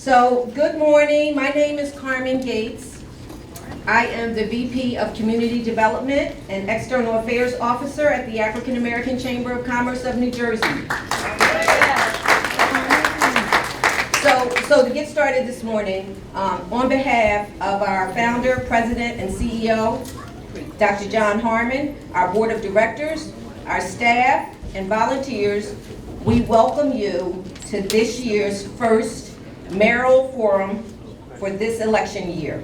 So, good morning. My name is Carmen Gates. I am the VP of Community Development and External Affairs Officer at the African American Chamber of Commerce of New Jersey. So to get started this morning, on behalf of our founder, president, and CEO, Dr. John Harmon, our board of directors, our staff, and volunteers, we welcome you to this year's first Mayoral Forum for this election year.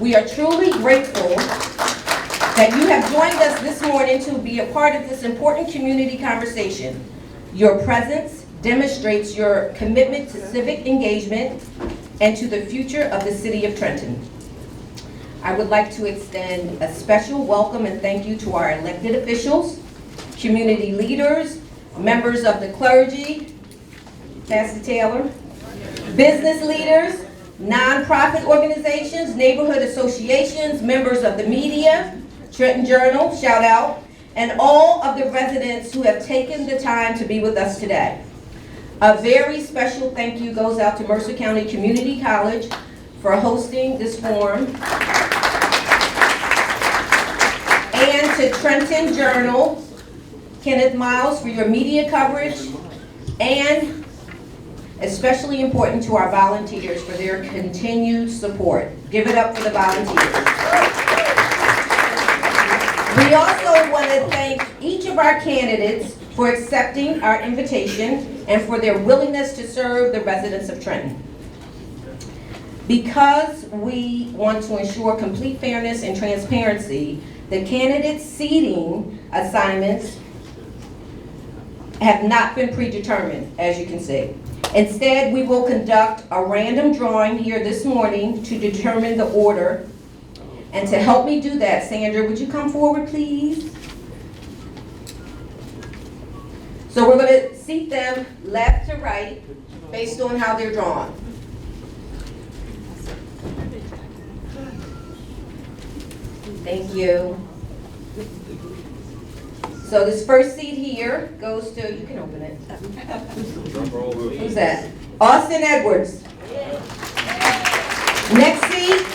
We are truly grateful that you have joined us this morning to be a part of this important community conversation. Your presence demonstrates your commitment to civic engagement and to the future of the city of Trenton. I would like to extend a special welcome and thank you to our elected officials, community leaders, members of the clergy, Pastor Taylor, business leaders, nonprofit organizations, neighborhood associations, members of the media, Trenton Journal, shout out, and all of the residents who have taken the time to be with us today. A very special thank you goes out to Mercer County Community College for hosting this forum, and to Trenton Journal, Kenneth Miles for your media coverage, and especially important to our volunteers for their continued support. Give it up for the volunteers. We also want to thank each of our candidates for accepting our invitation and for their willingness to serve the residents of Trenton. Because we want to ensure complete fairness and transparency, the candidates' seating assignments have not been predetermined, as you can see. Instead, we will conduct a random drawing here this morning to determine the order. And to help me do that, Sandra, would you come forward, please? So we're going to seat them left to right based on how they're drawn. Thank you. So this first seat here goes to, you can open it. Who's that? Austin Edwards. Next seat.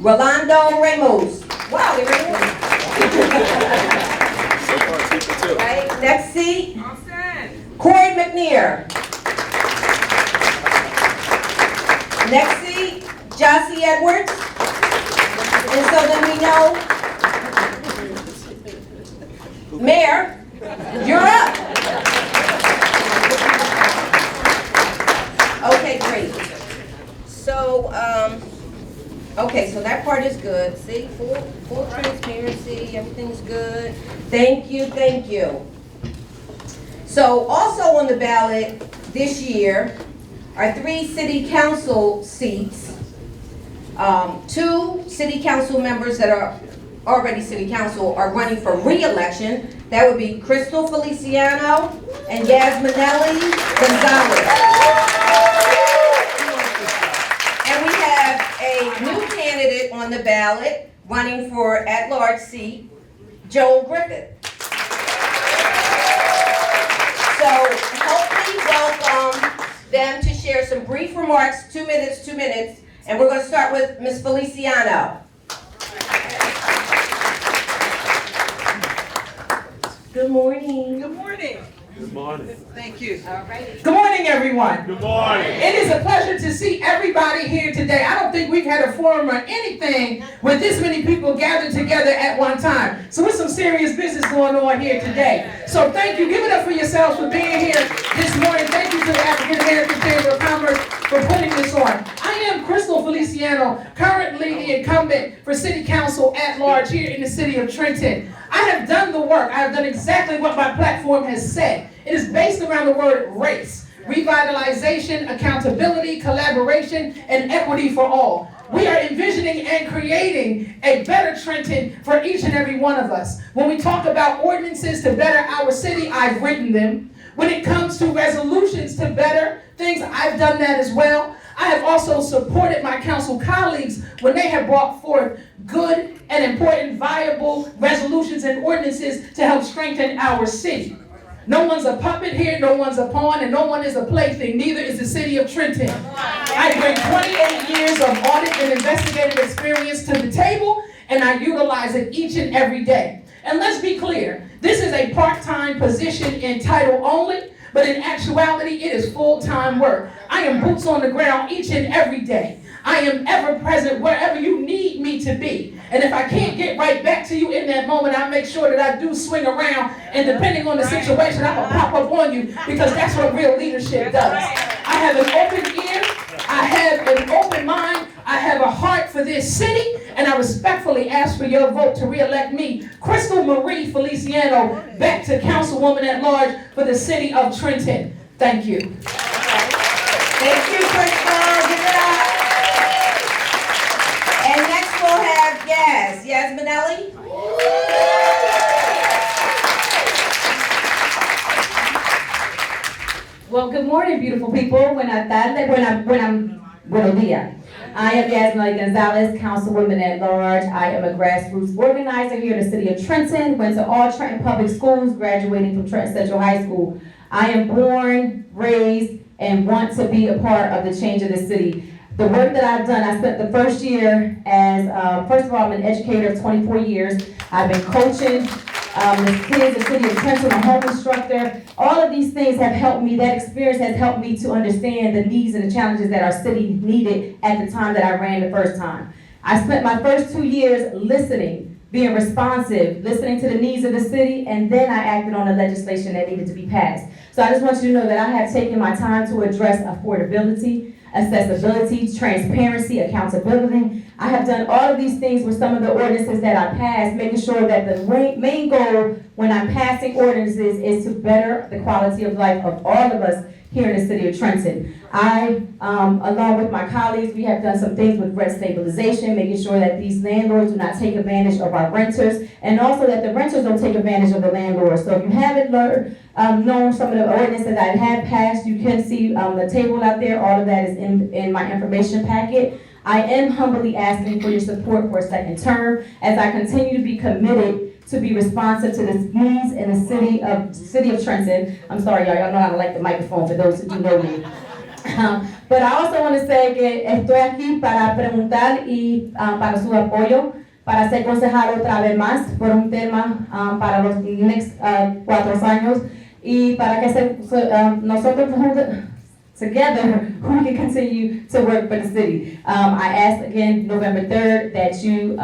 Rolando Ramos. Wow, they're right. Right, next seat. Corey McNair. Next seat, Jossie Edwards. And so then we know, Mayor, you're up. Okay, great. So, okay, so that part is good. See, full transparency, everything's good. Thank you, thank you. So also on the ballot this year are 3 city council seats. 2 city council members that are already city council are running for re-election. That would be Crystal Feliciano and Yasminelli Gonzalez. And we have a new candidate on the ballot running for at-large seat, Joel Griffith. So help me welcome them to share some brief remarks, 2 minutes. And we're going to start with Ms. Feliciano. Good morning. Good morning. Good morning. Thank you. All right. Good morning, everyone. Good morning. It is a pleasure to see everybody here today. I don't think we've had a forum or anything with this many people gathered together at one time. So there's some serious business going on here today. So thank you. Give it up for yourselves for being here this morning. Thank you to the African American Chamber of Commerce for putting this on. I am Crystal Feliciano, currently the incumbent for City Council at large here in the city of Trenton. I have done the work. I have done exactly what my platform has said. It is based around the word race, revitalization, accountability, collaboration, and equity for all. We are envisioning and creating a better Trenton for each and every one of us. When we talk about ordinances to better our city, I've written them. When it comes to resolutions to better things, I've done that as well. I have also supported my council colleagues when they have brought forth good and important, viable resolutions and ordinances to help strengthen our city. No one's a puppet here, no one's a pawn, and no one is a plaything. Neither is the city of Trenton. I bring 28 years of audit and investigative experience to the table, and I utilize it each and every day. And let's be clear, this is a part-time position in title only, but in actuality, it is full-time work. I am boots on the ground each and every day. I am ever present wherever you need me to be. And if I can't get right back to you in that moment, I make sure that I do swing around, and depending on the situation, I'm gonna pop up on you, because that's what real leadership does. I have an open ear, I have an open mind, I have a heart for this city, and I respectfully ask for your vote to re-elect me, Crystal Marie Feliciano, back to Councilwoman at Large for the city of Trenton. Thank you. Thank you, Crystal. Give it up. And next we'll have Yas Manelli. Well, good morning, beautiful people. Buenas tardes, buenos días. I am Yasmin Gonzalez, Councilwoman at Large. I am a grassroots organizer here in the city of Trenton. Went to all Trenton public schools, graduating from Trenton Central High School. I am born, raised, and want to be a part of the change of the city. The work that I've done, I spent the first year as, first of all, I'm an educator of 24 years. I've been coaching the kids in the city of Trenton, a home instructor. All of these things have helped me, that experience has helped me to understand the needs and the challenges that our city needed at the time that I ran the first time. I spent my first 2 years listening, being responsive, listening to the needs of the city, and then I acted on the legislation that needed to be passed. So I just want you to know that I have taken my time to address affordability, accessibility, transparency, accountability. I have done all of these things with some of the ordinances that I passed, making sure that the main goal when I'm passing ordinances is to better the quality of life of all of us here in the city of Trenton. I, along with my colleagues, we have done some things with rent stabilization, making sure that these landlords do not take advantage of our renters, and also that the renters don't take advantage of the landlords. So if you haven't known some of the ordinances that I have passed, you can see the table out there. All of that is in my information packet. I am humbly asking for your support for a second term as I continue to be committed to be responsive to the needs in the city of Trenton. I'm sorry, y'all know how to like the microphone for those who do know me. But I also want to say que estoy aquí para preguntar y para su apoyo, para ser concejal otra vez más por un tema para los next 4 años, y para que nosotros together we can continue to work for the city. I ask again November 3rd that you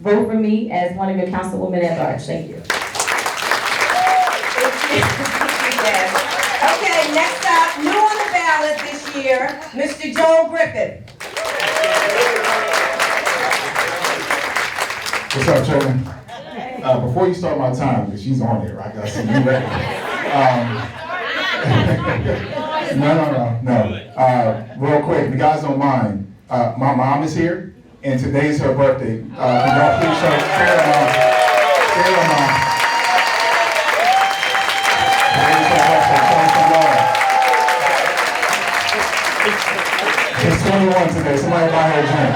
vote for me as one of your councilwomen at large. Thank you. Okay, next up, new on the ballot this year, Mr. Joel Griffith. What's up, Chairman? Before you start my time, because she's on there, I gotta see you ready. No. Real quick, if you guys don't mind, my mom is here, and today's her birthday. Can y'all please show her mom? She's 21 today. Somebody buy her a drink.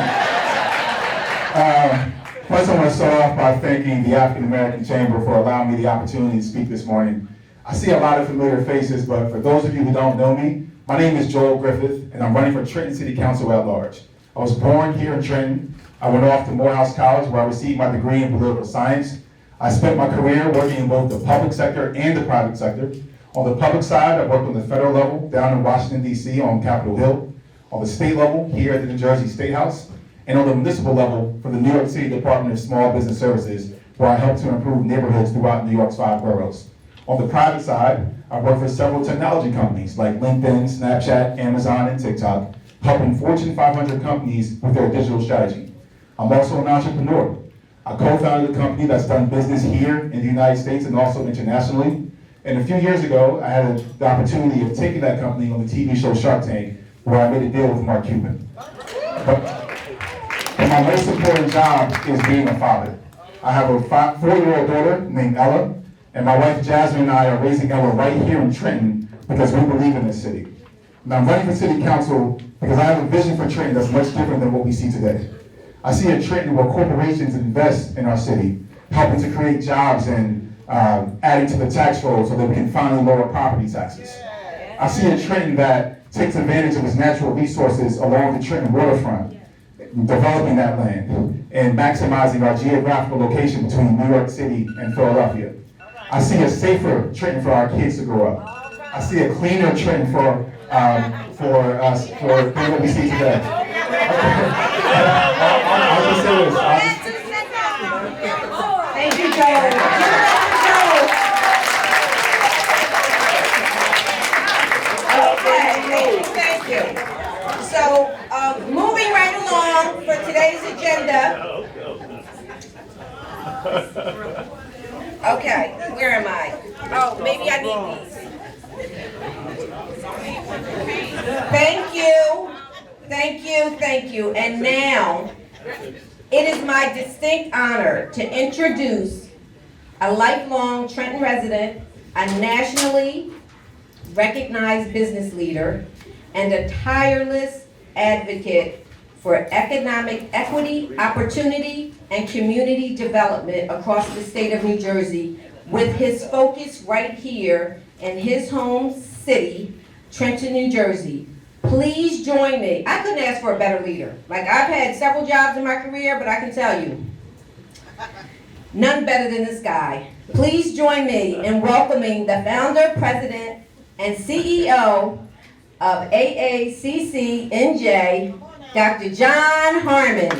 First, I want to start off by thanking the African American Chamber for allowing me the opportunity to speak this morning. I see a lot of familiar faces, but for those of you who don't know me, my name is Joel Griffith, and I'm running for Trenton City Council at large. I was born here in Trenton. I went off to Morehouse College, where I received my degree in political science. I spent my career working in both the public sector and the private sector. On the public side, I worked on the federal level down in Washington, D.C. on Capitol Hill. On the state level, here at the New Jersey State House. And on the municipal level, for the New York City Department of Small Business Services, where I helped to improve neighborhoods throughout New York's 5 boroughs. On the private side, I worked for several technology companies like LinkedIn, Snapchat, Amazon, and TikTok, helping Fortune 500 companies with their digital strategy. I'm also an entrepreneur. I co-founded a company that's done business here in the United States and also internationally. And a few years ago, I had the opportunity of taking that company on the TV show Shark Tank, where I made a deal with Mark Cuban. But my most important job is being a father. I have a 4-year-old daughter named Ella, and my wife Jasmine and I are raising Ella right here in Trenton because we believe in this city. Now I'm running for city council because I have a vision for Trenton that's much different than what we see today. I see a Trenton where corporations invest in our city, helping to create jobs and adding to the tax roll so that we can finally lower property taxes. I see a Trenton that takes advantage of its natural resources along the Trenton waterfront, developing that land and maximizing our geographical location between New York City and Philadelphia. I see a safer Trenton for our kids to grow up. I see a cleaner Trenton for us, for things that we see today. I'll just say this. Thank you, Joe. Okay, thank you. So, moving right along for today's agenda. Okay, where am I? Oh, maybe I need these. Thank you. And now, it is my distinct honor to introduce a lifelong Trenton resident, a nationally recognized business leader, and a tireless advocate for economic equity, opportunity, and community development across the state of New Jersey, with his focus right here in his home city, Trenton, New Jersey. Please join me. I couldn't ask for a better leader. Like, I've had several jobs in my career, but I can tell you, none better than this guy. Please join me in welcoming the founder, president, and CEO of AACCNJ, Dr. John Harmon.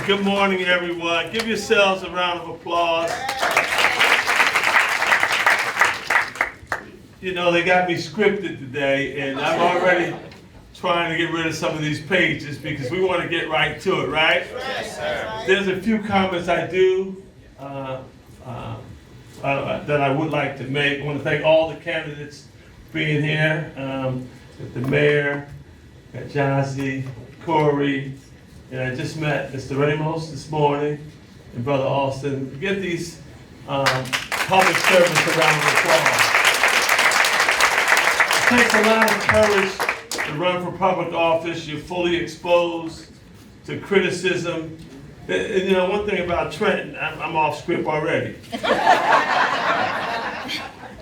Good morning, everyone. Give yourselves a round of applause. You know, they got me scripted today, and I'm already trying to get rid of some of these pages because we want to get right to it, right? Yes, sir. There's a few comments I do that I would like to make. I want to thank all the candidates being here. The mayor, Jazzy, Corey, and I just met Mr. Ramos this morning and Brother Austin. Give these public servants a round of applause. It takes a lot of courage to run for public office. You're fully exposed to criticism. And you know, one thing about Trenton, I'm off script already.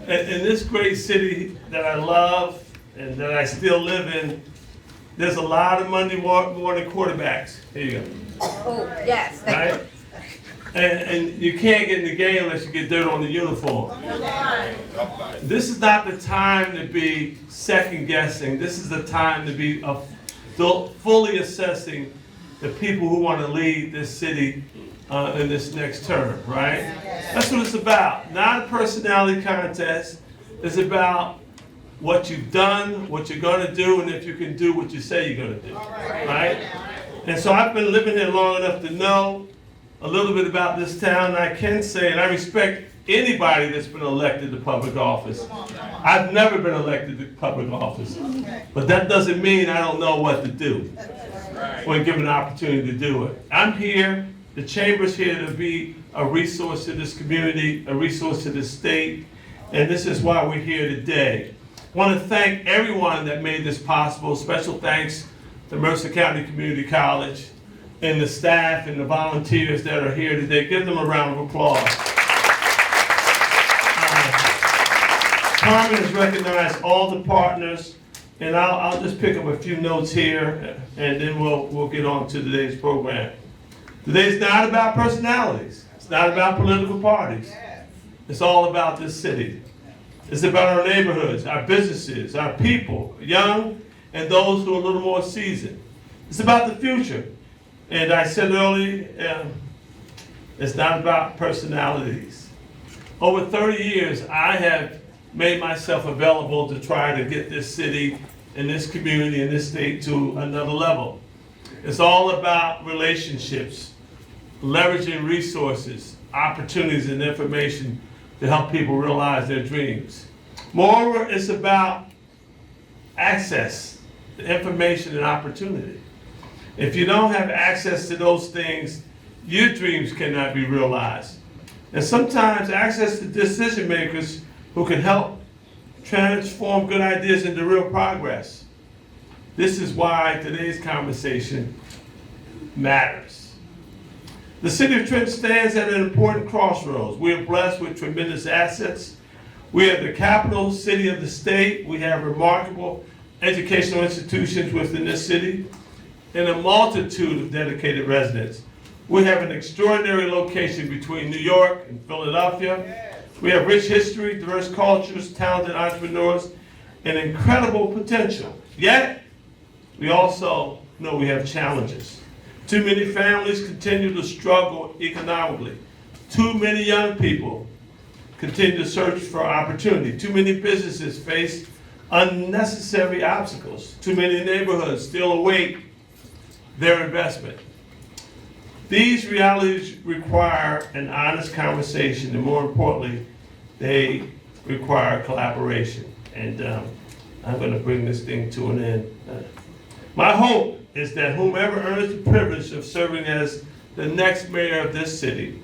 In this great city that I love and that I still live in, there's a lot of Monday morning quarterbacks. Here you go. Oh, yes. Right? And you can't get in the game unless you get dirt on the uniform. This is not the time to be second guessing. This is the time to be fully assessing the people who want to lead this city in this next term, right? That's what it's about. Not a personality contest. It's about what you've done, what you're going to do, and if you can do what you say you're going to do, right? And so I've been living here long enough to know a little bit about this town, and I can say, and I respect anybody that's been elected to public office. I've never been elected to public office, but that doesn't mean I don't know what to do when given the opportunity to do it. I'm here, the chamber's here to be a resource to this community, a resource to this state, and this is why we're here today. I want to thank everyone that made this possible. Special thanks to Mercer County Community College and the staff and the volunteers that are here today. Give them a round of applause. Carmen has recognized all the partners, and I'll just pick up a few notes here, and then we'll get on to today's program. Today's not about personalities. It's not about political parties. It's all about this city. It's about our neighborhoods, our businesses, our people, young and those who are a little more seasoned. It's about the future. And I said earlier, it's not about personalities. Over 30 years, I have made myself available to try to get this city and this community and this state to another level. It's all about relationships, leveraging resources, opportunities, and information to help people realize their dreams. Moreover, it's about access to information and opportunity. If you don't have access to those things, your dreams cannot be realized. And sometimes access to decision makers who can help transform good ideas into real progress. This is why today's conversation matters. The city of Trenton stands at an important crossroads. We are blessed with tremendous assets. We are the capital city of the state. We have remarkable educational institutions within this city and a multitude of dedicated residents. We have an extraordinary location between New York and Philadelphia. We have rich history, diverse cultures, talented entrepreneurs, and incredible potential. Yet, we also know we have challenges. Too many families continue to struggle economically. Too many young people continue to search for opportunity. Too many businesses face unnecessary obstacles. Too many neighborhoods still await their investment. These realities require an honest conversation, and more importantly, they require collaboration. And I'm going to bring this thing to an end. My hope is that whomever earns the privilege of serving as the next mayor of this city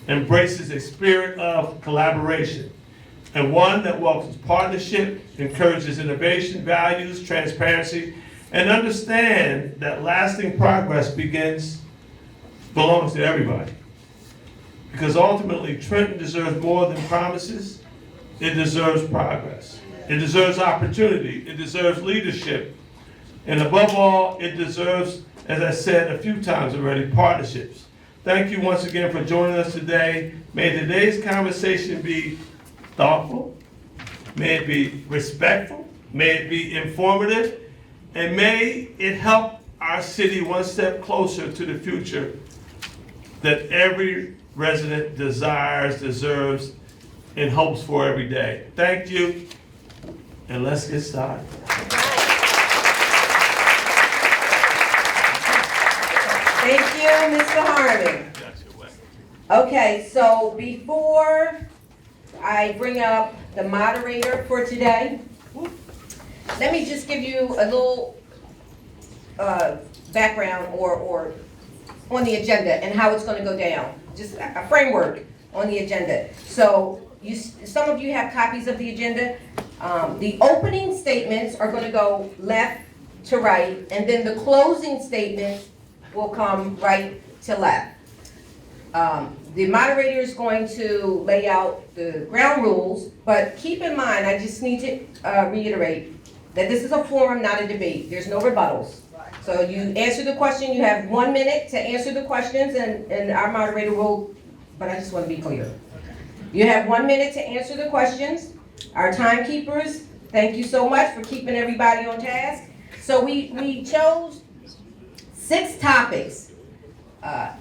embraces a spirit of collaboration, and one that welcomes partnership, encourages innovation, values transparency, and understand that lasting progress belongs to everybody. Because ultimately, Trenton deserves more than promises. It deserves progress. It deserves opportunity. It deserves leadership. And above all, it deserves, as I said a few times already, partnerships. Thank you once again for joining us today. May today's conversation be thoughtful. May it be respectful. May it be informative. And may it help our city one step closer to the future that every resident desires, deserves, and hopes for every day. Thank you, and let's get started. Thank you, Mr. Harmon. Okay, so before I bring up the moderator for today, let me just give you a little background or on the agenda and how it's going to go down. Just a framework on the agenda. So some of you have copies of the agenda. The opening statements are going to go left to right, and then the closing statements will come right to left. The moderator is going to lay out the ground rules, but keep in mind, I just need to reiterate that this is a forum, not a debate. There's no rebuttals. So you answer the question, you have 1 minute to answer the questions, and our moderator will, but I just want to be clear. You have 1 minute to answer the questions. Our timekeepers, thank you so much for keeping everybody on task. So we chose 6 topics: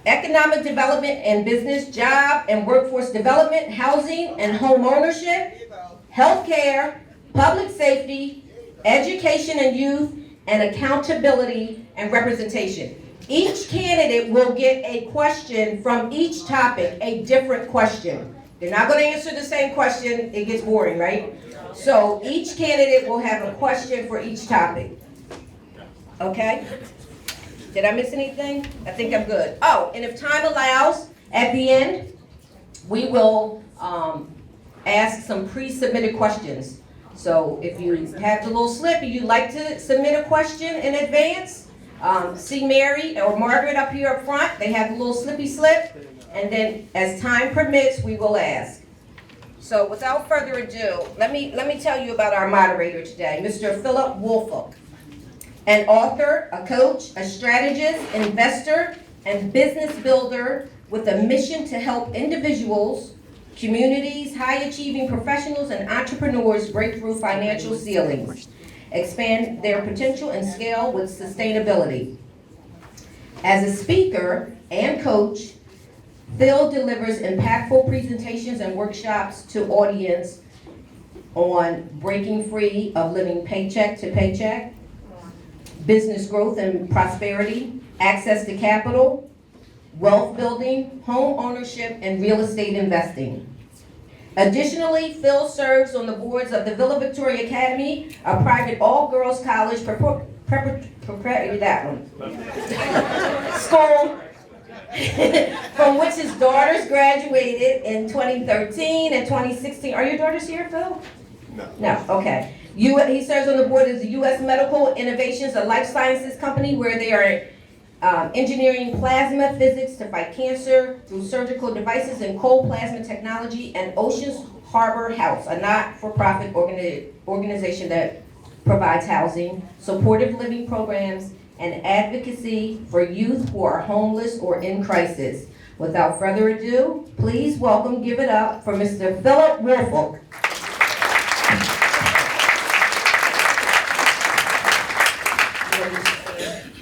economic development and business, job and workforce development, housing and home ownership, healthcare, public safety, education and youth, and accountability and representation. Each candidate will get a question from each topic, a different question. They're not going to answer the same question, it gets boring, right? So each candidate will have a question for each topic. Okay? Did I miss anything? I think I'm good. Oh, and if time allows, at the end, we will ask some pre-submitted questions. So if you have the little slip and you'd like to submit a question in advance, see Mary or Margaret up here up front. They have the little slippy slip. And then as time permits, we will ask. So without further ado, let me tell you about our moderator today, Mr. Philip Woolfolk. An author, a coach, a strategist, investor, and business builder with a mission to help individuals, communities, high-achieving professionals, and entrepreneurs break through financial ceilings, expand their potential, and scale with sustainability. As a speaker and coach, Phil delivers impactful presentations and workshops to audience on breaking free of living paycheck to paycheck, business growth and prosperity, access to capital, wealth building, home ownership, and real estate investing. Additionally, Phil serves on the boards of the Villa Victoria Academy, a private all-girls college school, from which his daughters graduated in 2013 and 2016. Are your daughters here, Phil? No. No, okay. He serves on the board of the U.S. Medical Innovations, a life sciences company where they are engineering plasma physics to fight cancer through surgical devices and cold plasma technology, and Oceans Harbor House, a not-for-profit organization that provides housing, supportive living programs, and advocacy for youth who are homeless or in crisis. Without further ado, please welcome, give it up for Mr. Philip Woolfolk.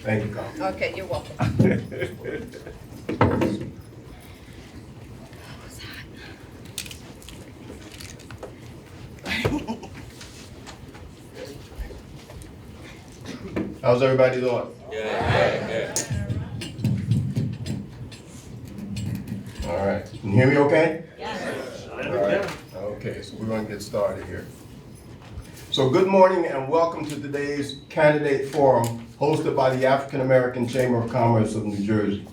Thank you, Carl. Okay, you're welcome. How's everybody doing? All right. Can you hear me okay? All right. Okay, so we're going to get started here. So good morning and welcome to today's candidate forum hosted by the African American Chamber of Commerce of New Jersey.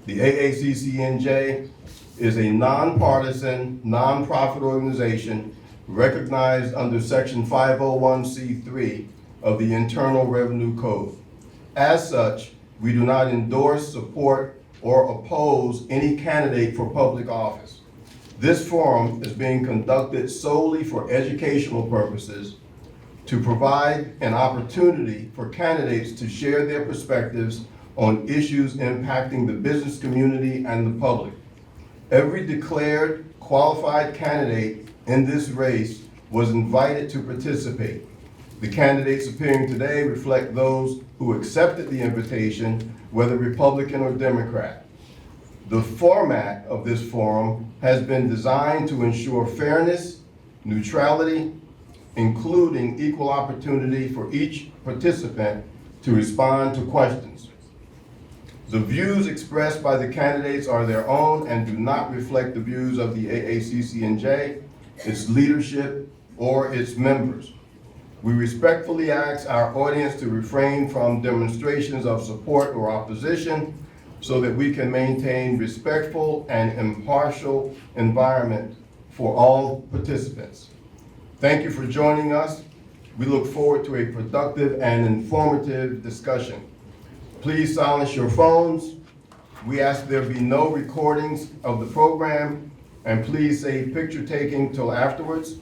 The AACCNJ is a nonpartisan, nonprofit organization recognized under Section 501c3 of the Internal Revenue Code. As such, we do not endorse, support, or oppose any candidate for public office. This forum is being conducted solely for educational purposes to provide an opportunity for candidates to share their perspectives on issues impacting the business community and the public. Every declared qualified candidate in this race was invited to participate. The candidates appearing today reflect those who accepted the invitation, whether Republican or Democrat. The format of this forum has been designed to ensure fairness, neutrality, including equal opportunity for each participant to respond to questions. The views expressed by the candidates are their own and do not reflect the views of the AACCNJ, its leadership, or its members. We respectfully ask our audience to refrain from demonstrations of support or opposition so that we can maintain respectful and impartial environment for all participants. Thank you for joining us. We look forward to a productive and informative discussion. Please silence your phones. We ask there be no recordings of the program, and please save picture taking till afterwards.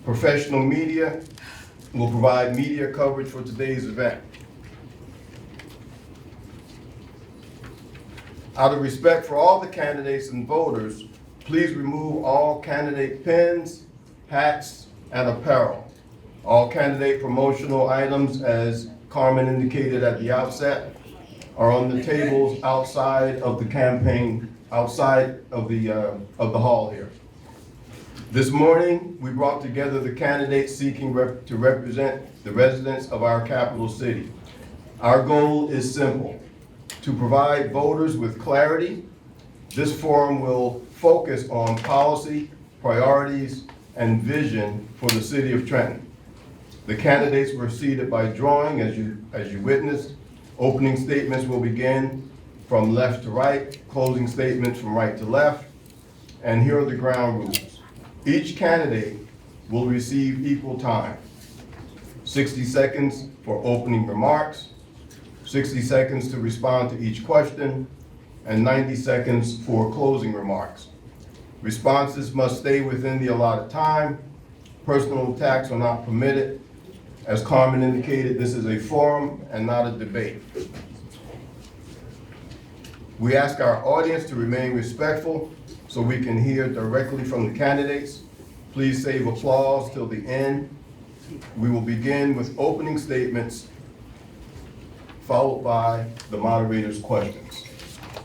Professional media will provide media coverage for today's event. Out of respect for all the candidates and voters, please remove all candidate pins, hats, and apparel. All candidate promotional items, as Carmen indicated at the outset, are on the tables outside of the campaign, outside of the hall here. This morning, we brought together the candidates seeking to represent the residents of our capital city. Our goal is simple: to provide voters with clarity. This forum will focus on policy, priorities, and vision for the city of Trenton. The candidates were seated by drawing, as you witnessed. Opening statements will begin from left to right, closing statements from right to left, and here are the ground rules. Each candidate will receive equal time: 60 seconds for opening remarks, 60 seconds to respond to each question, and 90 seconds for closing remarks. Responses must stay within the allotted time. Personal attacks are not permitted. As Carmen indicated, this is a forum and not a debate. We ask our audience to remain respectful so we can hear directly from the candidates. Please save applause till the end. We will begin with opening statements, followed by the moderator's questions.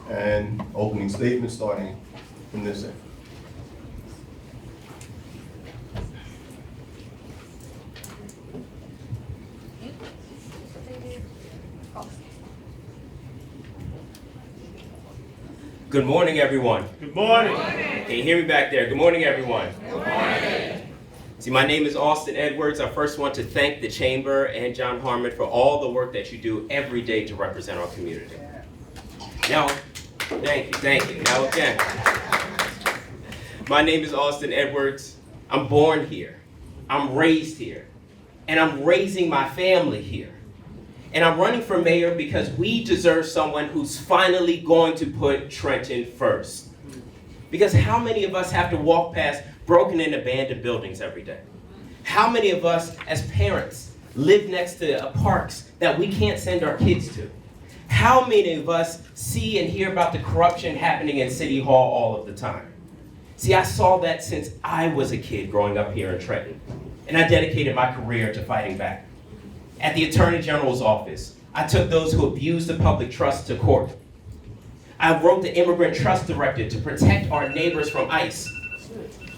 And opening statements starting from this end. Good morning, everyone. Good morning. Can you hear me back there? Good morning, everyone. Good morning. See, my name is Austin Edwards. I first want to thank the Chamber and John Harmon for all the work that you do every day to represent our community. Now, thank you. Now again, my name is Austin Edwards. I'm born here. I'm raised here. And I'm raising my family here. And I'm running for mayor because we deserve someone who's finally going to put Trenton first. Because how many of us have to walk past broken and abandoned buildings every day? How many of us as parents live next to parks that we can't send our kids to? How many of us see and hear about the corruption happening in City Hall all of the time? See, I saw that since I was a kid growing up here in Trenton, and I dedicated my career to fighting back. At the Attorney General's office, I took those who abused the public trust to court. I wrote the Immigrant Trust Directive to protect our neighbors from ICE.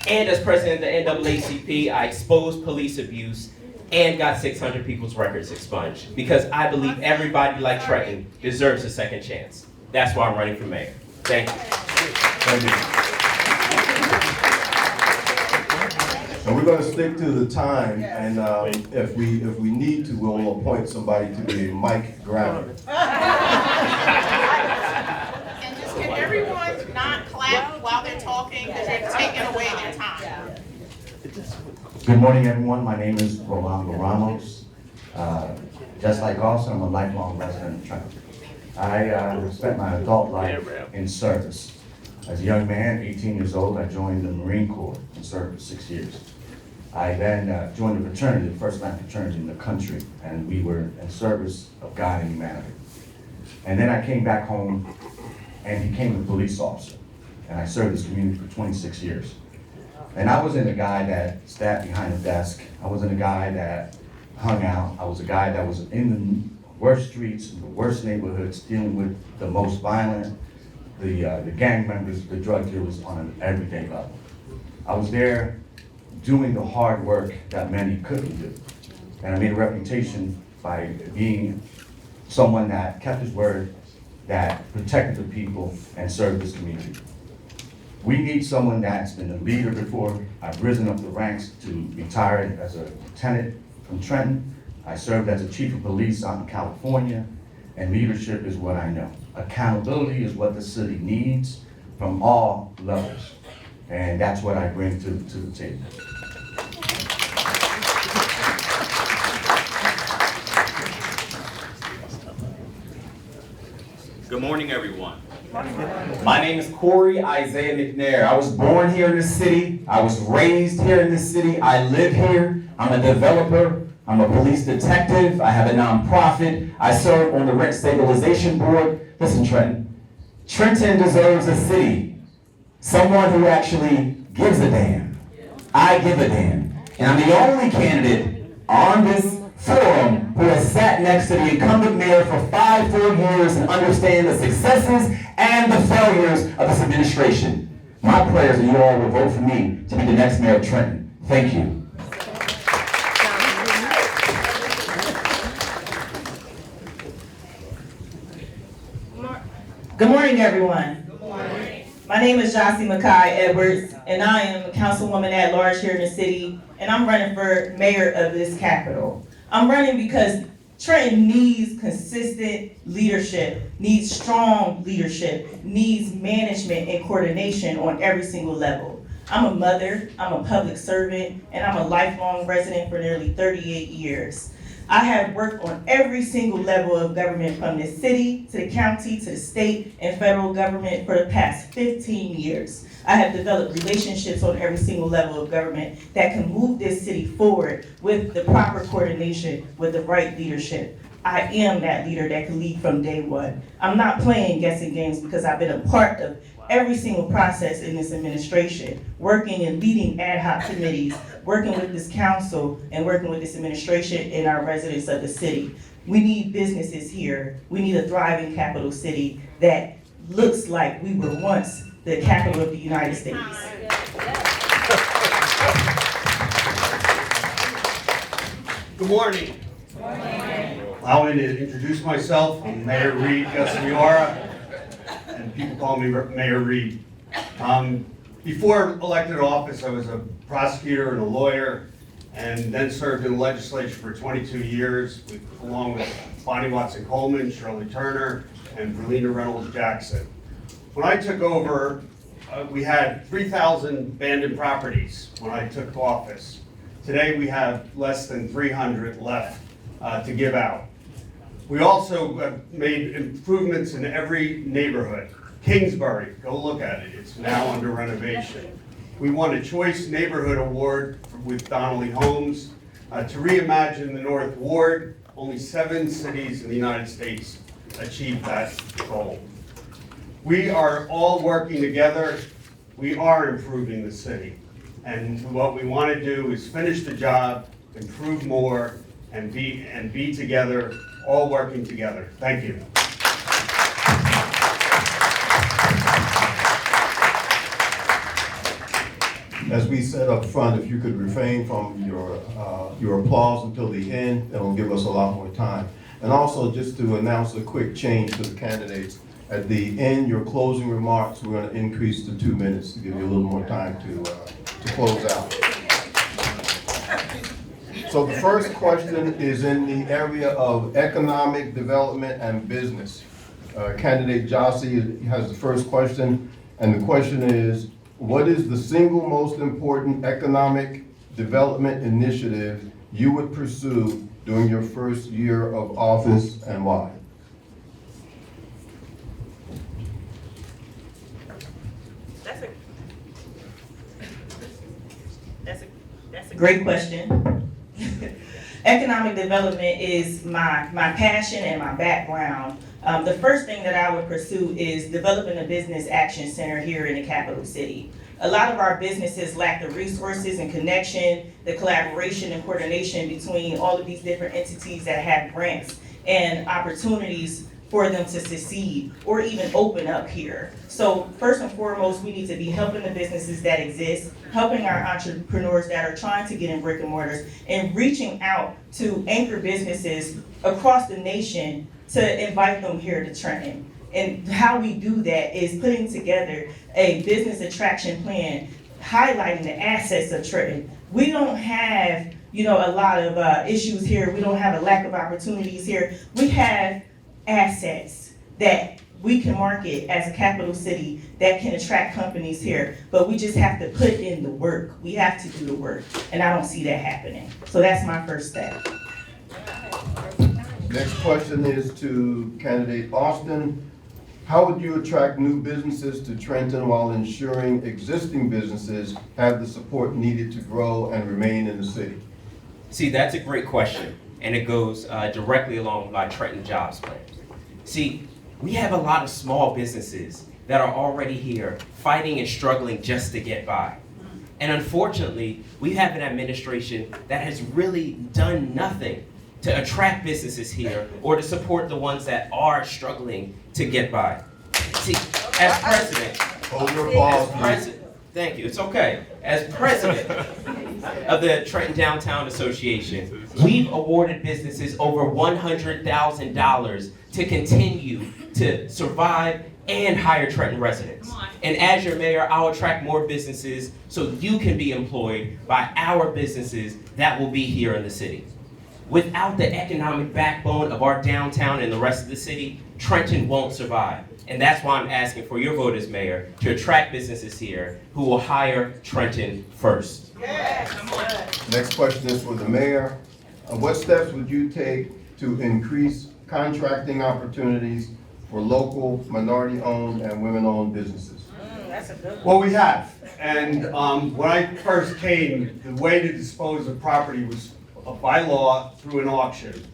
And as president of the NAACP, I exposed police abuse and got 600 people's records expunged because I believe everybody like Trenton deserves a second chance. That's why I'm running for mayor. Thank you. Thank you. And we're going to stick to the time, and if we need to, we'll appoint somebody to be a mic grabber. And just can everyone not clap while they're talking because you're taking away their time? Good morning, everyone. My name is Rolando Ramos. Just like Austin, I'm a lifelong resident of Trenton. I spent my adult life in service. As a young man, 18 years old, I joined the Marine Corps and served for 6 years. I then joined a fraternity, the first black fraternity in the country, and we were in service of God and humanity. And then I came back home and became a police officer. And I served this community for 26 years. And I wasn't a guy that sat behind a desk. I wasn't a guy that hung out. I was a guy that was in the worst streets, in the worst neighborhoods, dealing with the most violent, the gang members, the drug dealers on an everyday level. I was there doing the hard work that many couldn't do. And I made a reputation by being someone that kept his word, that protected the people and served this community. We need someone that's been a leader before. I've risen up the ranks to retire as a lieutenant from Trenton. I served as a chief of police out in California, and leadership is what I know. Accountability is what the city needs from all levels, and that's what I bring to the table. Good morning, everyone. My name is Corey Isaiah McNair. I was born here in this city. I was raised here in this city. I live here. I'm a developer. I'm a police detective. I have a nonprofit. I serve on the Rent Stabilization Board. Listen, Trenton. Trenton deserves a city. Someone who actually gives a damn. I give a damn. And I'm the only candidate on this forum who has sat next to the incumbent mayor for 5 full years and understand the successes and the failures of this administration. My prayers are you all will vote for me to be the next mayor of Trenton. Thank you. Good morning, everyone. Good morning. My name is Jossie Mackay Edwards, and I am a councilwoman at large here in the city, and I'm running for mayor of this capital. I'm running because Trenton needs consistent leadership, needs strong leadership, needs management and coordination on every single level. I'm a mother, I'm a public servant, and I'm a lifelong resident for nearly 38 years. I have worked on every single level of government, from the city to the county to the state and federal government for the past 15 years. I have developed relationships on every single level of government that can move this city forward with the proper coordination, with the right leadership. I am that leader that can lead from day one. I'm not playing guessing games because I've been a part of every single process in this administration, working and leading ad hoc committees, working with this council and working with this administration and our residents of the city. We need businesses here. We need a thriving capital city that looks like we were once the capital of the United States. Good morning. Good morning. Allow me to introduce myself. I'm Mayor Reed Gusmiora, and people call me Mayor Reed. Before elected office, I was a prosecutor and a lawyer, and then served in the legislature for 22 years, along with Bonnie Watson Coleman, Shirley Turner, and Verlina Reynolds Jackson. When I took over, we had 3,000 abandoned properties when I took office. Today we have less than 300 left to give out. We also have made improvements in every neighborhood. Kingsbury, go look at it, it's now under renovation. We won a Choice Neighborhood Award with Donnelly Homes. To reimagine the North Ward, only 7 cities in the United States achieved that goal. We are all working together. We are improving the city. And what we want to do is finish the job, improve more, and be together, all working together. Thank you. As we said up front, if you could refrain from your applause until the end, it'll give us a lot more time. And also, just to announce a quick change to the candidates, at the end, your closing remarks, we're going to increase to 2 minutes to give you a little more time to close out. So the first question is in the area of economic development and business. Candidate Jossie has the first question, and the question is, what is the single most important economic development initiative you would pursue during your first year of office, and why? That's a great question. Economic development is my passion and my background. The first thing that I would pursue is developing a business action center here in the capital city. A lot of our businesses lack the resources and connection, the collaboration and coordination between all of these different entities that have grants and opportunities for them to succeed or even open up here. So first and foremost, we need to be helping the businesses that exist, helping our entrepreneurs that are trying to get in brick and mortars, and reaching out to anchor businesses across the nation to invite them here to Trenton. And how we do that is putting together a business attraction plan, highlighting the assets of Trenton. We don't have, a lot of issues here. We don't have a lack of opportunities here. We have assets that we can market as a capital city that can attract companies here, but we just have to put in the work. We have to do the work, and I don't see that happening. So that's my first step. Next question is to candidate Austin. How would you attract new businesses to Trenton while ensuring existing businesses have the support needed to grow and remain in the city? See, that's a great question, and it goes directly along with my Trenton Jobs Plan. See, we have a lot of small businesses that are already here fighting and struggling just to get by. And unfortunately, we have an administration that has really done nothing to attract businesses here or to support the ones that are struggling to get by. See, as president, Hold your applause, please. thank you, it's okay. As president of the Trenton Downtown Association, we've awarded businesses over $100,000 to continue to survive and hire Trenton residents. And as your mayor, I'll attract more businesses so you can be employed by our businesses that will be here in the city. Without the economic backbone of our downtown and the rest of the city, Trenton won't survive. And that's why I'm asking for your vote as mayor to attract businesses here who will hire Trenton first. Next question is for the mayor. What steps would you take to increase contracting opportunities for local, minority-owned, and women-owned businesses? Well, we have. And when I first came, the way to dispose of property was by law through an auction.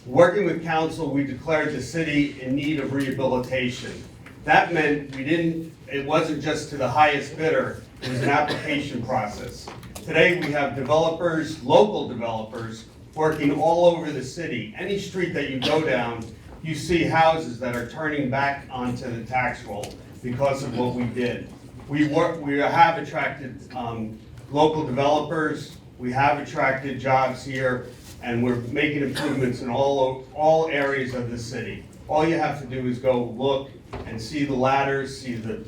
Working with council, we declared the city in need of rehabilitation. That meant it wasn't just to the highest bidder, it was an application process. Today we have developers, local developers, working all over the city. Any street that you go down, you see houses that are turning back onto the tax roll because of what we did. We have attracted local developers, we have attracted jobs here, and we're making improvements in all areas of the city. All you have to do is go look and see the ladders, see the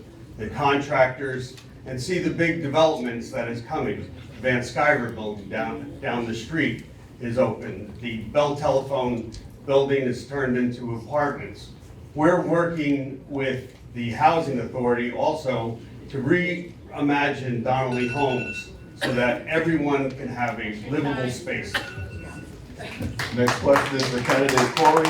contractors, and see the big developments that is coming. Van Skyver building down the street is open. The Bell Telephone building is turned into apartments. We're working with the Housing Authority also to reimagine Donnelly Homes so that everyone can have a livable space. Next question is for candidate Corey.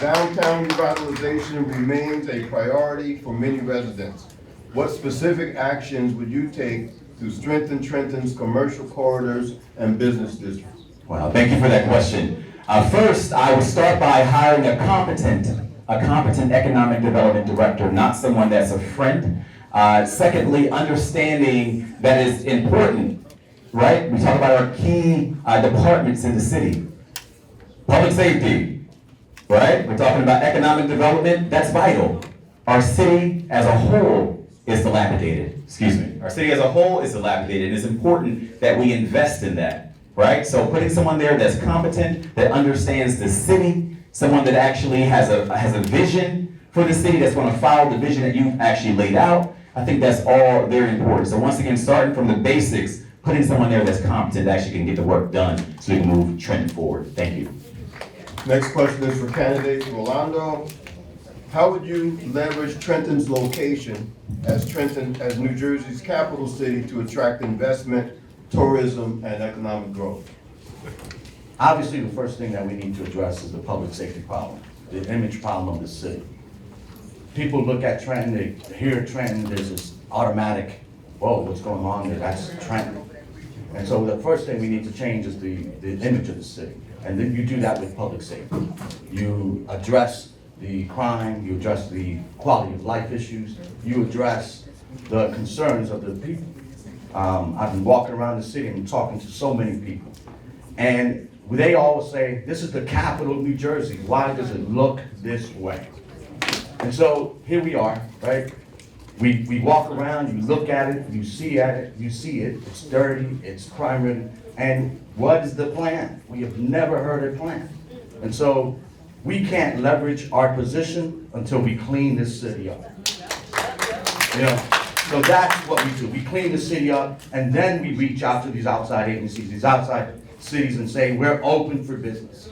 Downtown revitalization remains a priority for many residents. What specific actions would you take to strengthen Trenton's commercial corridors and business districts? Wow, thank you for that question. First, I would start by hiring a competent economic development director, not someone that's a friend. Secondly, understanding that it's important, right? We talk about our key departments in the city. Public safety, right? We're talking about economic development, that's vital. Our city as a whole is dilapidated, excuse me. Our city as a whole is dilapidated, and it's important that we invest in that, right? So putting someone there that's competent, that understands the city, someone that actually has a vision for the city, that's gonna follow the vision that you've actually laid out, I think that's all very important. So once again, starting from the basics, putting someone there that's competent that actually can get the work done so we can move Trenton forward. Thank you. Next question is for candidate Rolando. How would you leverage Trenton's location as New Jersey's capital city to attract investment, tourism, and economic growth? Obviously, the first thing that we need to address is the public safety problem, the image problem of the city. People look at Trenton, they hear Trenton, there's this automatic, whoa, what's going on there? That's Trenton. And so the first thing we need to change is the image of the city. And then you do that with public safety. You address the crime, you address the quality of life issues, you address the concerns of the people. I've been walking around the city and talking to so many people. And they always say, this is the capital of New Jersey. Why does it look this way? And so here we are, right? We walk around, you look at it, you see it, it's dirty, it's crime-ridden. And what is the plan? We have never heard a plan. And so we can't leverage our position until we clean this city up. You know, so that's what we do. We clean the city up, and then we reach out to these outside agencies, these outside cities, and say, we're open for business.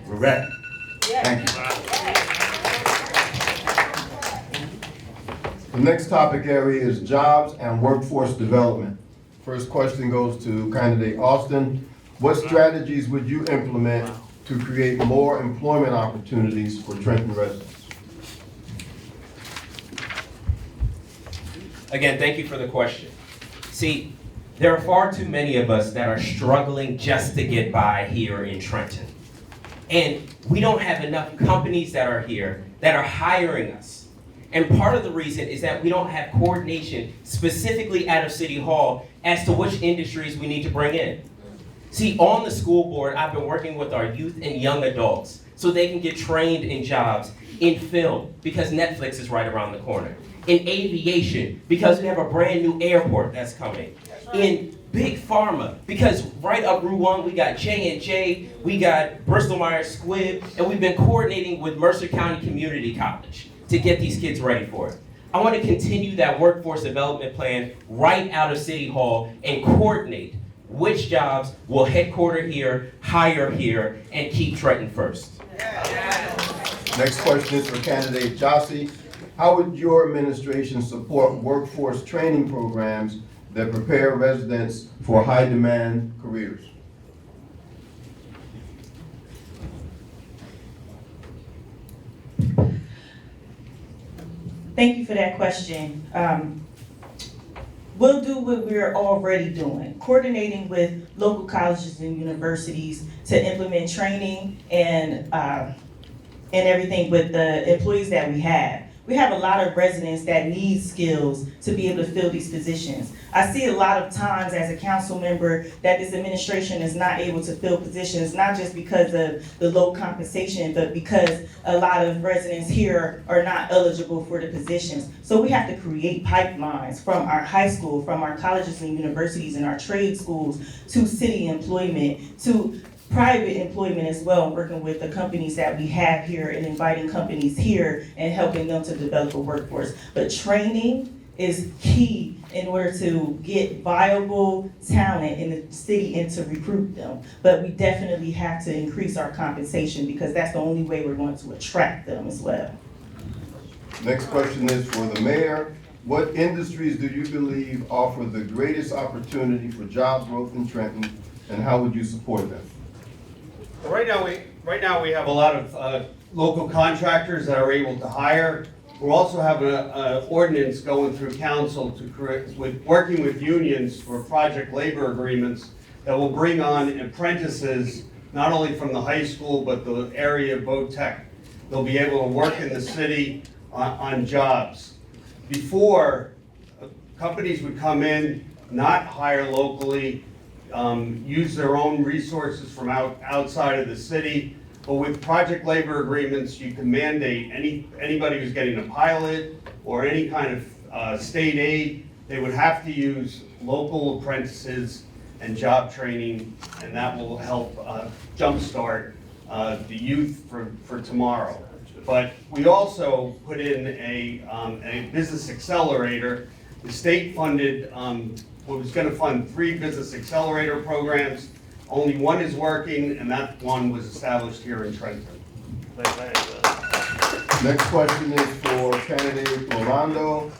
We're ready. Thank you. The next topic area is jobs and workforce development. First question goes to candidate Austin. What strategies would you implement to create more employment opportunities for Trenton residents? Again, thank you for the question. See, there are far too many of us that are struggling just to get by here in Trenton. And we don't have enough companies that are here that are hiring us. And part of the reason is that we don't have coordination specifically out of City Hall as to which industries we need to bring in. See, on the school board, I've been working with our youth and young adults so they can get trained in jobs in film, because Netflix is right around the corner. In aviation, because we have a brand new airport that's coming. In big pharma, because right up Route 1, we got J&J, we got Bristol-Myers Squibb, and we've been coordinating with Mercer County Community College to get these kids ready for it. I want to continue that workforce development plan right out of City Hall and coordinate which jobs will headquarter here, hire here, and keep Trenton first. Next question is for candidate Jossie. How would your administration support workforce training programs that prepare residents for high-demand careers? Thank you for that question. We'll do what we're already doing, coordinating with local colleges and universities to implement training and everything with the employees that we have. We have a lot of residents that need skills to be able to fill these positions. I see a lot of times as a council member that this administration is not able to fill positions, not just because of the low compensation, but because a lot of residents here are not eligible for the positions. So we have to create pipelines from our high school, from our colleges and universities and our trade schools to city employment, to private employment as well, working with the companies that we have here and inviting companies here and helping them to develop a workforce. But training is key in order to get viable talent in the city and to recruit them. But we definitely have to increase our compensation because that's the only way we're going to attract them as well. Next question is for the mayor. What industries do you believe offer the greatest opportunity for job growth in Trenton, and how would you support them? Right now, right now we have a lot of local contractors that are able to hire. We're also having an ordinance going through council to create, working with unions for project labor agreements that will bring on apprentices, not only from the high school, but the area of Vo-Tech. They'll be able to work in the city on jobs. Before, companies would come in, not hire locally, use their own resources from outside of the city. But with project labor agreements, you can mandate anybody who's getting a pilot or any kind of state aid, they would have to use local apprentices and job training, and that will help jumpstart the youth for tomorrow. But we also put in a business accelerator. The state funded, was going to fund 3 business accelerator programs. Only one is working, and that one was established here in Trenton. Next question is for candidate Rolando.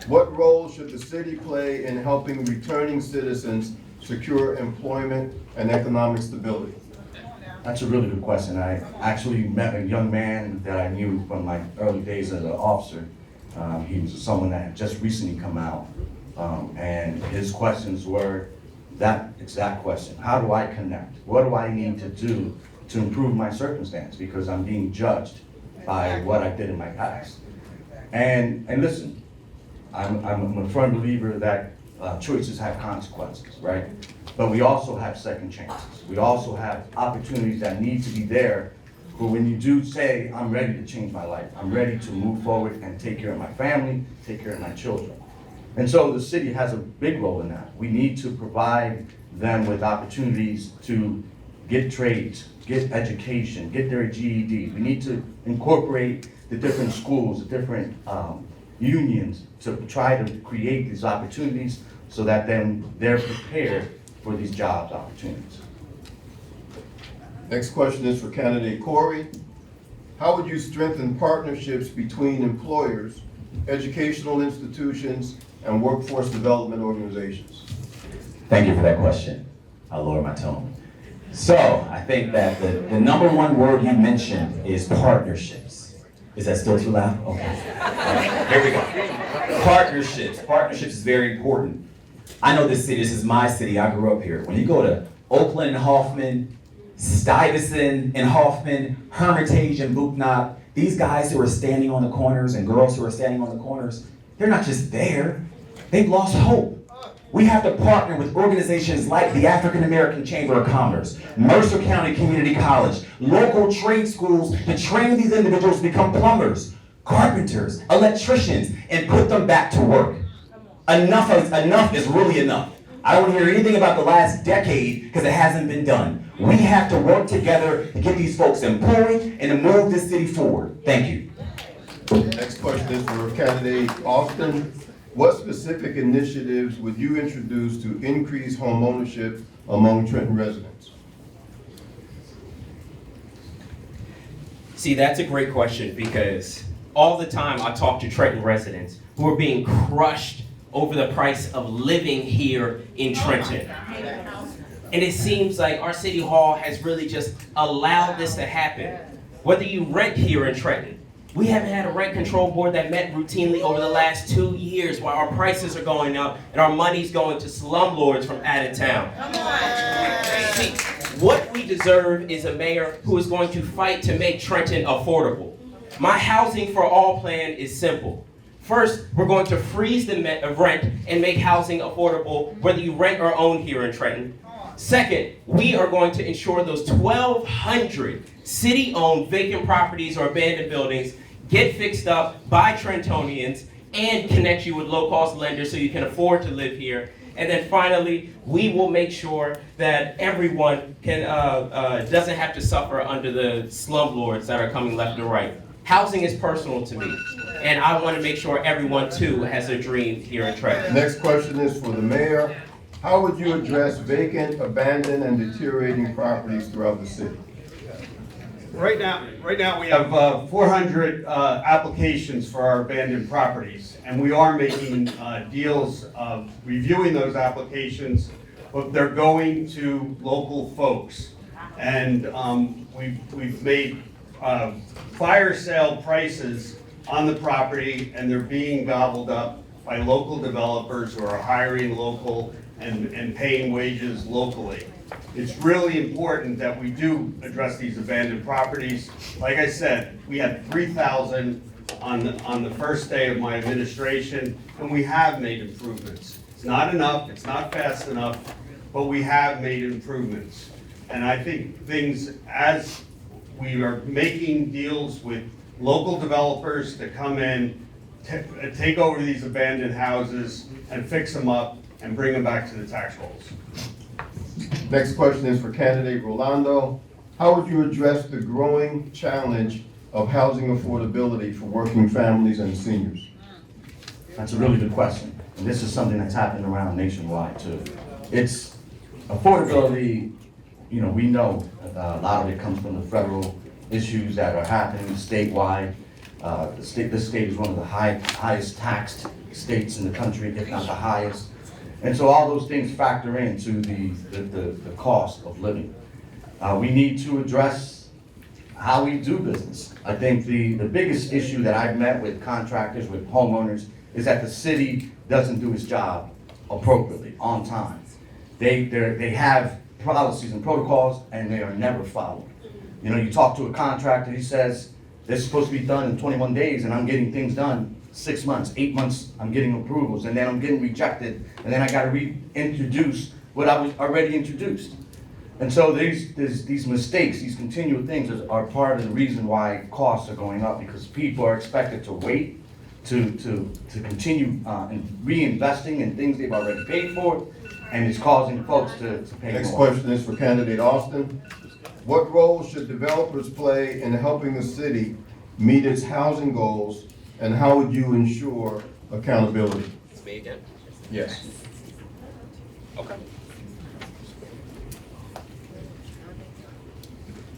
What role should the city play in helping returning citizens secure employment and economic stability? That's a really good question. I actually met a young man that I knew from my early days as an officer. He was someone that had just recently come out, and his questions were that exact question. How do I connect? What do I need to do to improve my circumstance? Because I'm being judged by what I did in my past. And listen, I'm a firm believer that choices have consequences, right? But we also have second chances. We also have opportunities that need to be there for when you do say, I'm ready to change my life. I'm ready to move forward and take care of my family, take care of my children. And so the city has a big role in that. We need to provide them with opportunities to get trades, get education, get their GED. We need to incorporate the different schools, the different unions to try to create these opportunities so that then they're prepared for these jobs opportunities. Next question is for candidate Corey. How would you strengthen partnerships between employers, educational institutions, and workforce development organizations? Thank you for that question. I'll lower my tone. So I think that the number one word you mentioned is partnerships. Is that still too loud? Okay. Here we go. Partnerships. Partnerships is very important. I know this city, this is my city, I grew up here. When you go to Oakland and Hoffman, Stuyvesant and Hoffman, Hermitage and Buchnock, these guys who are standing on the corners and girls who are standing on the corners, they're not just there, they've lost hope. We have to partner with organizations like the African American Chamber of Commerce, Mercer County Community College, local trade schools to train these individuals to become plumbers, carpenters, electricians, and put them back to work. Enough is really enough. I don't want to hear anything about the last decade because it hasn't been done. We have to work together to get these folks employed and to move this city forward. Thank you. Next question is for candidate Austin. What specific initiatives would you introduce to increase home ownership among Trenton residents? See, that's a great question because all the time I talk to Trenton residents who are being crushed over the price of living here in Trenton. And it seems like our city hall has really just allowed this to happen. Whether you rent here in Trenton, we haven't had a rent control board that met routinely over the last 2 years while our prices are going up and our money's going to slumlords from out of town. See, what we deserve is a mayor who is going to fight to make Trenton affordable. My Housing for All plan is simple. First, we're going to freeze the rent and make housing affordable whether you rent or own here in Trenton. Second, we are going to ensure those 1,200 city-owned vacant properties or abandoned buildings get fixed up by Trentonians and connect you with low-cost lenders so you can afford to live here. And then finally, we will make sure that everyone can doesn't have to suffer under the slumlords that are coming left and right. Housing is personal to me, and I want to make sure everyone too has a dream here in Trenton. Next question is for the mayor. How would you address vacant, abandoned, and deteriorating properties throughout the city? Right now we have 400 applications for our abandoned properties, and we are making deals of reviewing those applications, but they're going to local folks. And we've made fire sale prices on the property, and they're being gobbled up by local developers who are hiring local and paying wages locally. It's really important that we do address these abandoned properties. Like I said, we had 3,000 on the first day of my administration, and we have made improvements. It's not enough, it's not fast enough, but we have made improvements. And I think things, as we are making deals with local developers to come in, take over these abandoned houses and fix them up and bring them back to the tax rolls. Next question is for candidate Rolando. How would you address the growing challenge of housing affordability for working families and seniors? That's a really good question. And this is something that's happening around nationwide too. It's affordability, you know, we know a lot of it comes from the federal issues that are happening statewide. This state is one of the highest taxed states in the country, if not the highest. And so all those things factor into the cost of living. We need to address how we do business. I think the biggest issue that I've met with contractors, with homeowners, is that the city doesn't do its job appropriately, on time. They have policies and protocols, and they are never followed. You know, you talk to a contractor, he says, this is supposed to be done in 21 days, and I'm getting things done 6 months, 8 months, I'm getting approvals, and then I'm getting rejected, and then I gotta reintroduce what I was already introduced. And so these mistakes, these continual things are part of the reason why costs are going up, because people are expected to wait to continue reinvesting in things they've already paid for, and it's causing folks to pay more. Next question is for candidate Austin. What role should developers play in helping the city meet its housing goals, and how would you ensure accountability? It's me again? Yes. Okay.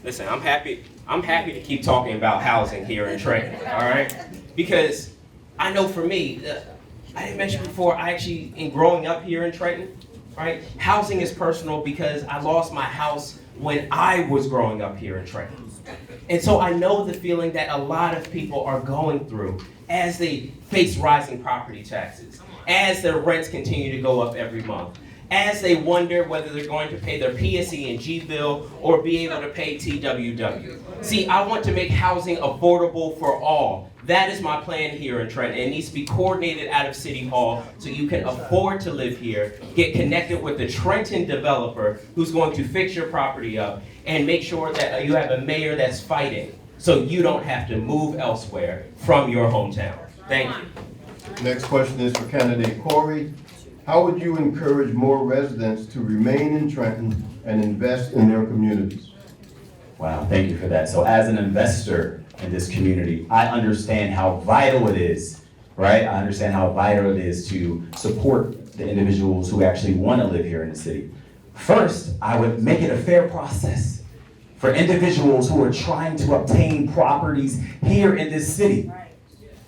Listen, I'm happy to keep talking about housing here in Trenton, all right? Because I know for me, I didn't mention before, in growing up here in Trenton, right? Housing is personal because I lost my house when I was growing up here in Trenton. And so I know the feeling that a lot of people are going through as they face rising property taxes, as their rents continue to go up every month, as they wonder whether they're going to pay their PSE&G bill or be able to pay TWW. See, I want to make housing affordable for all. That is my plan here in Trenton. It needs to be coordinated out of City Hall so you can afford to live here, get connected with the Trenton developer who's going to fix your property up, and make sure that you have a mayor that's fighting so you don't have to move elsewhere from your hometown. Thank you. Next question is for candidate Corey. How would you encourage more residents to remain in Trenton and invest in their communities? Wow, thank you for that. So as an investor in this community, I understand how vital it is, right? I understand how vital it is to support the individuals who actually want to live here in the city. First, I would make it a fair process for individuals who are trying to obtain properties here in this city.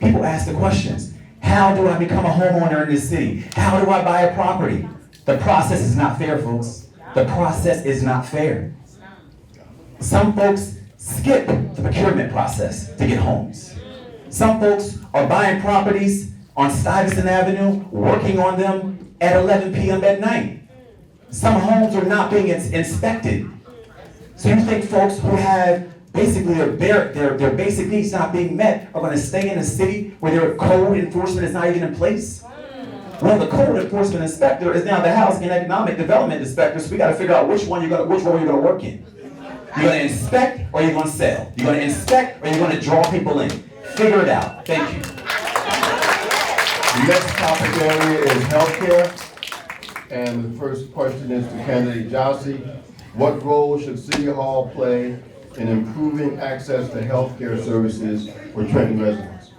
People ask the questions, how do I become a homeowner in this city? How do I buy a property? The process is not fair, folks. The process is not fair. Some folks skip the procurement process to get homes. Some folks are buying properties on Stuyvesant Avenue, working on them at 11 p.m. at night. Some homes are not being inspected. So you think folks who have basically their basic needs not being met are going to stay in a city where their code enforcement is not even in place? Well, the code enforcement inspector is now the housing and economic development inspector, so we got to figure out which role you're going to work in. You're going to inspect or you're going to sell. You're going to inspect or you're going to draw people in. Figure it out. Thank you. The next topic area is healthcare. And the first question is to candidate Jossie. What role should City Hall play in improving access to healthcare services for Trenton residents?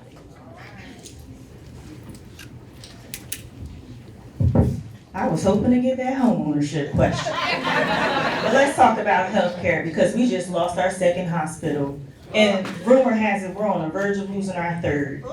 I was hoping to get that homeownership question. But let's talk about healthcare, because we just lost our second hospital. And rumor has it we're on the verge of losing our third.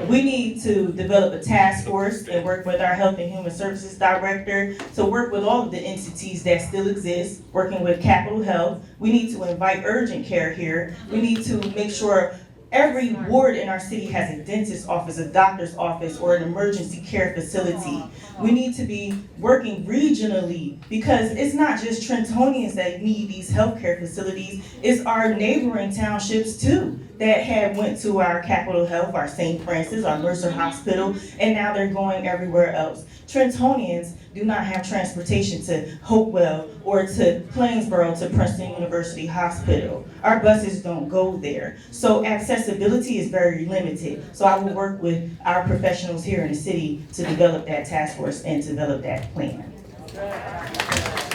We need to develop a task force and work with our Health and Human Services Director to work with all of the entities that still exist, working with Capital Health. We need to invite urgent care here. We need to make sure every ward in our city has a dentist's office, a doctor's office, or an emergency care facility. We need to be working regionally because it's not just Trentonians that need these healthcare facilities, it's our neighboring townships too that have went to our Capital Health, our St. Francis, our Mercer Hospital, and now they're going everywhere else. Trentonians do not have transportation to Hopewell or to Plainsboro to Princeton University Hospital. Our buses don't go there. So accessibility is very limited. So I will work with our professionals here in the city to develop that task force and develop that plan.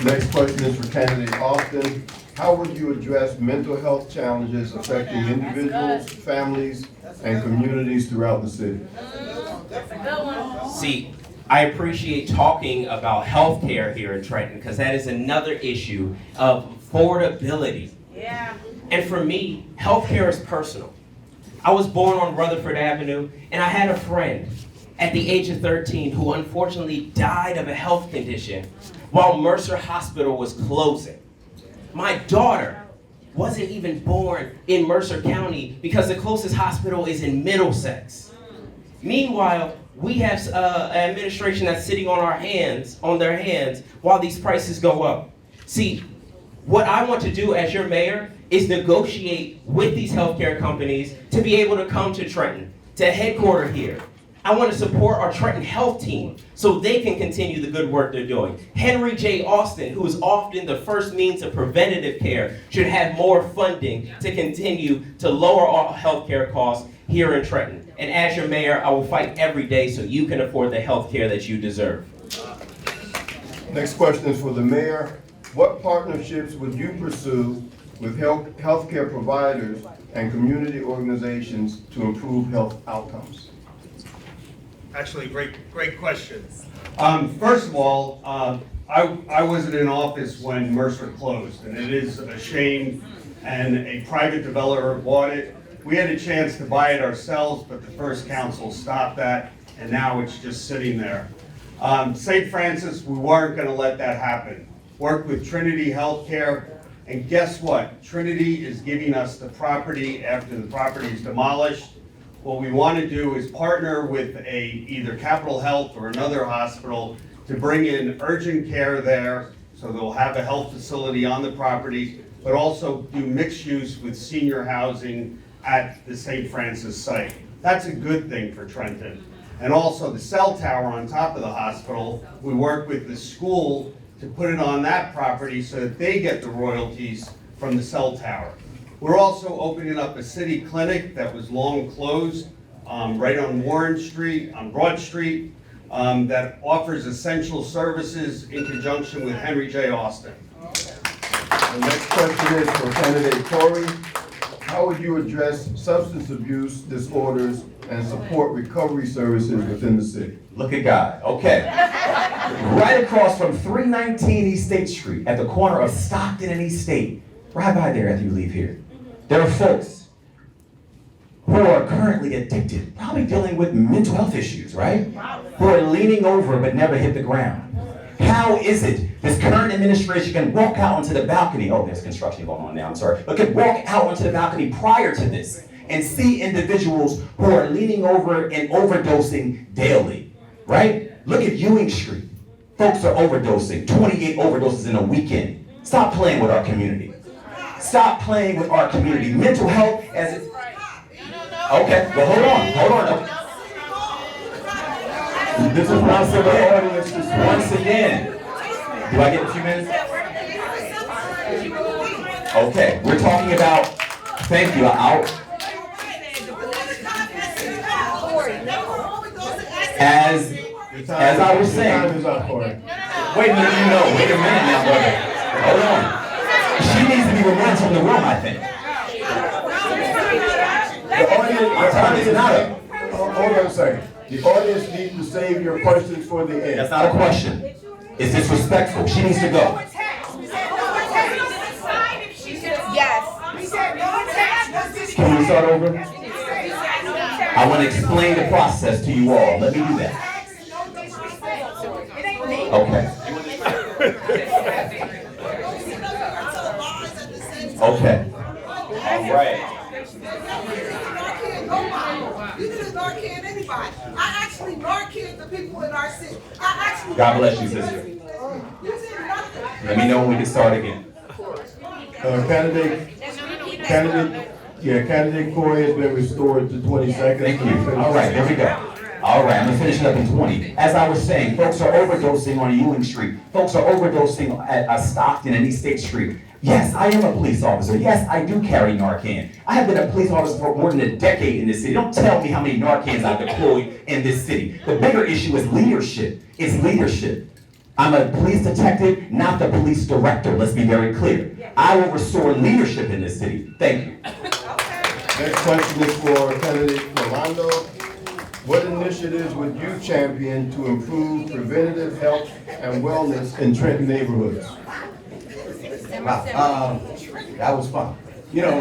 Next question is for candidate Austin. How would you address mental health challenges affecting individuals, families, and communities throughout the city? See, I appreciate talking about healthcare here in Trenton because that is another issue of affordability. Yeah. And for me, healthcare is personal. I was born on Rutherford Avenue, and I had a friend at the age of 13 who unfortunately died of a health condition while Mercer Hospital was closing. My daughter wasn't even born in Mercer County because the closest hospital is in Middlesex. Meanwhile, we have an administration that's sitting on their hands while these prices go up. See, what I want to do as your mayor is negotiate with these healthcare companies to be able to come to Trenton, to headquarter here. I want to support our Trenton health team so they can continue the good work they're doing. Henry J. Austin, who is often the first means of preventative care, should have more funding to continue to lower our healthcare costs here in Trenton. And as your mayor, I will fight every day so you can afford the health care that you deserve. Next question is for the mayor. What partnerships would you pursue with healthcare providers and community organizations to improve health outcomes? Actually, great question. First of all, I wasn't in office when Mercer closed, and it is a shame, and a private developer bought it. We had a chance to buy it ourselves, but the first council stopped that, and now it's just sitting there. St. Francis, we weren't gonna let that happen. Worked with Trinity Healthcare, and guess what? Trinity is giving us the property after the property is demolished. What we want to do is partner with either Capital Health or another hospital to bring in urgent care there, so they'll have a health facility on the property, but also do mixed use with senior housing at the St. Francis site. That's a good thing for Trenton. And also the cell tower on top of the hospital, we work with the school to put it on that property so that they get the royalties from the cell tower. We're also opening up a city clinic that was long closed right on Warren Street, on Broad Street, that offers essential services in conjunction with Henry J. Austin. The next question is for candidate Corey. How would you address substance abuse disorders and support recovery services within the city? Look at God. Okay. Right across from 319 East State Street, at the corner of Stockton and East State, right by there after you leave here, there are folks who are currently addicted, probably dealing with mental health issues, right? Who are leaning over but never hit the ground. How is it this current administration can walk out onto the balcony, oh, there's construction going on now, I'm sorry, but can walk out onto the balcony prior to this and see individuals who are leaning over and overdosing daily, right? Look at Ewing Street. Folks are overdosing, 28 overdoses in a weekend. Stop playing with our community. Stop playing with our community. Mental health as it... Okay, well hold on. This is once again. Do I get a few minutes? Okay, we're talking about, thank you, as I was saying, wait a minute now, brother. Hold on. She needs to be removed from the room, I think. The audience, My time is not up. hold on a second. The audience needs to save your questions for the end. That's not a question. It's disrespectful. She needs to go. Yes. Can we start over? I want to explain the process to you all. Let me do that. Okay. Okay. All right. You didn't Narcan anybody. I actually Narcan the people in our city. God bless you, sister. Let me know when we can start again. Candidate Corey has been restored to 20 seconds. Thank you. All right, there we go. All right, I'm gonna finish it up in 20. As I was saying, folks are overdosing on Ewing Street. Folks are overdosing at Stockton and East State Street. Yes, I am a police officer. Yes, I do carry Narcan. I have been a police officer for more than a decade in this city. Don't tell me how many Narcans I've deployed in this city. The bigger issue is leadership. It's leadership. I'm a police detective, not the police director. Let's be very clear. I will restore leadership in this city. Thank you. Next question is for candidate Rolando. What initiatives would you champion to improve preventative health and wellness in Trenton neighborhoods? Wow, that was fun. You know,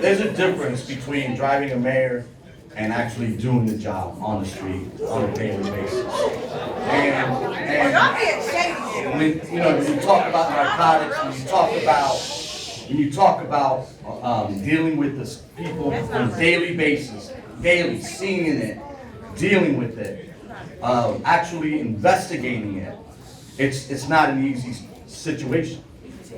there's a difference between driving a mayor and actually doing the job on the street on a daily basis. And when you talk about narcotics, when you talk about dealing with the people on a daily basis, daily seeing it, dealing with it, actually investigating it, it's not an easy situation.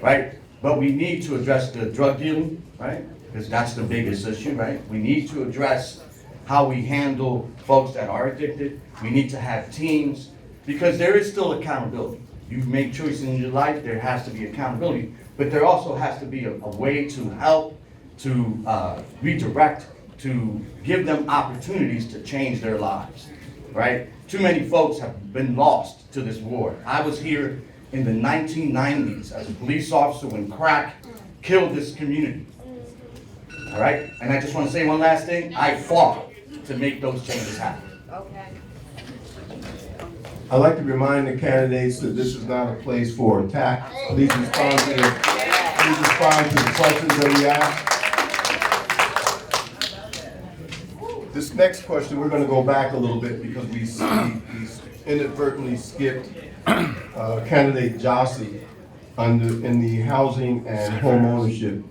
Right? But we need to address the drug dealing, right? Because that's the biggest issue, right? We need to address how we handle folks that are addicted. We need to have teams, because there is still accountability. You make choices in your life, there has to be accountability, but there also has to be a way to help, to redirect, to give them opportunities to change their lives, right? Too many folks have been lost to this war. I was here in the 1990s as a police officer when crack killed this community. All right? And I just want to say one last thing. I fought to make those changes happen. I'd like to remind the candidates that this is not a place for attack. Please respond to the questions that we ask. This next question, we're going to go back a little bit because we inadvertently skipped candidate Jossie in the housing and home ownership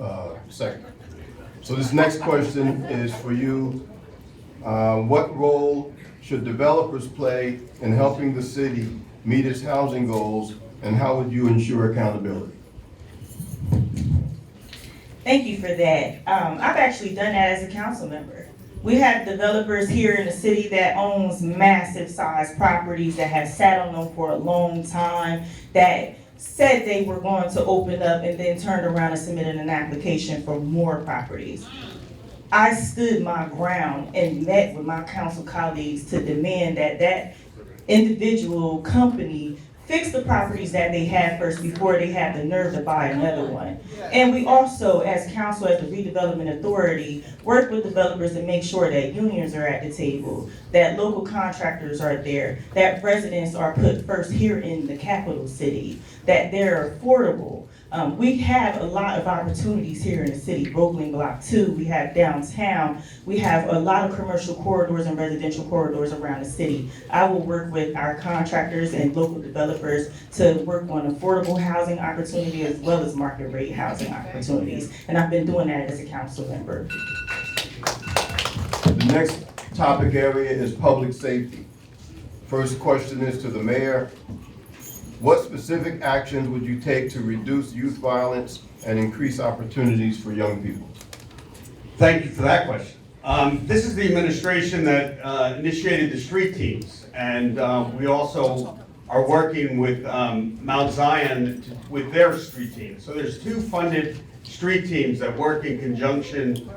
sector. So this next question is for you. What role should developers play in helping the city meet its housing goals, and how would you ensure accountability? Thank you for that. I've actually done that as a council member. We have developers here in the city that owns massive size properties that have sat on them for a long time, that said they were going to open up and then turned around and submitted an application for more properties. I stood my ground and met with my council colleagues to demand that that individual company fix the properties that they had first before they had the nerve to buy another one. And we also, as council, as the redevelopment authority, work with developers to make sure that unions are at the table, that local contractors are there, that residents are put first here in the capital city, that they're affordable. We have a lot of opportunities here in the city. Brooklyn Block 2, we have downtown, we have a lot of commercial corridors and residential corridors around the city. I will work with our contractors and local developers to work on affordable housing opportunities as well as market rate housing opportunities. And I've been doing that as a council member. The next topic area is public safety. First question is to the mayor. What specific actions would you take to reduce youth violence and increase opportunities for young people? Thank you for that question. This is the administration that initiated the street teams, and we also are working with Mount Zion with their street teams. So there's 2 funded street teams that work in conjunction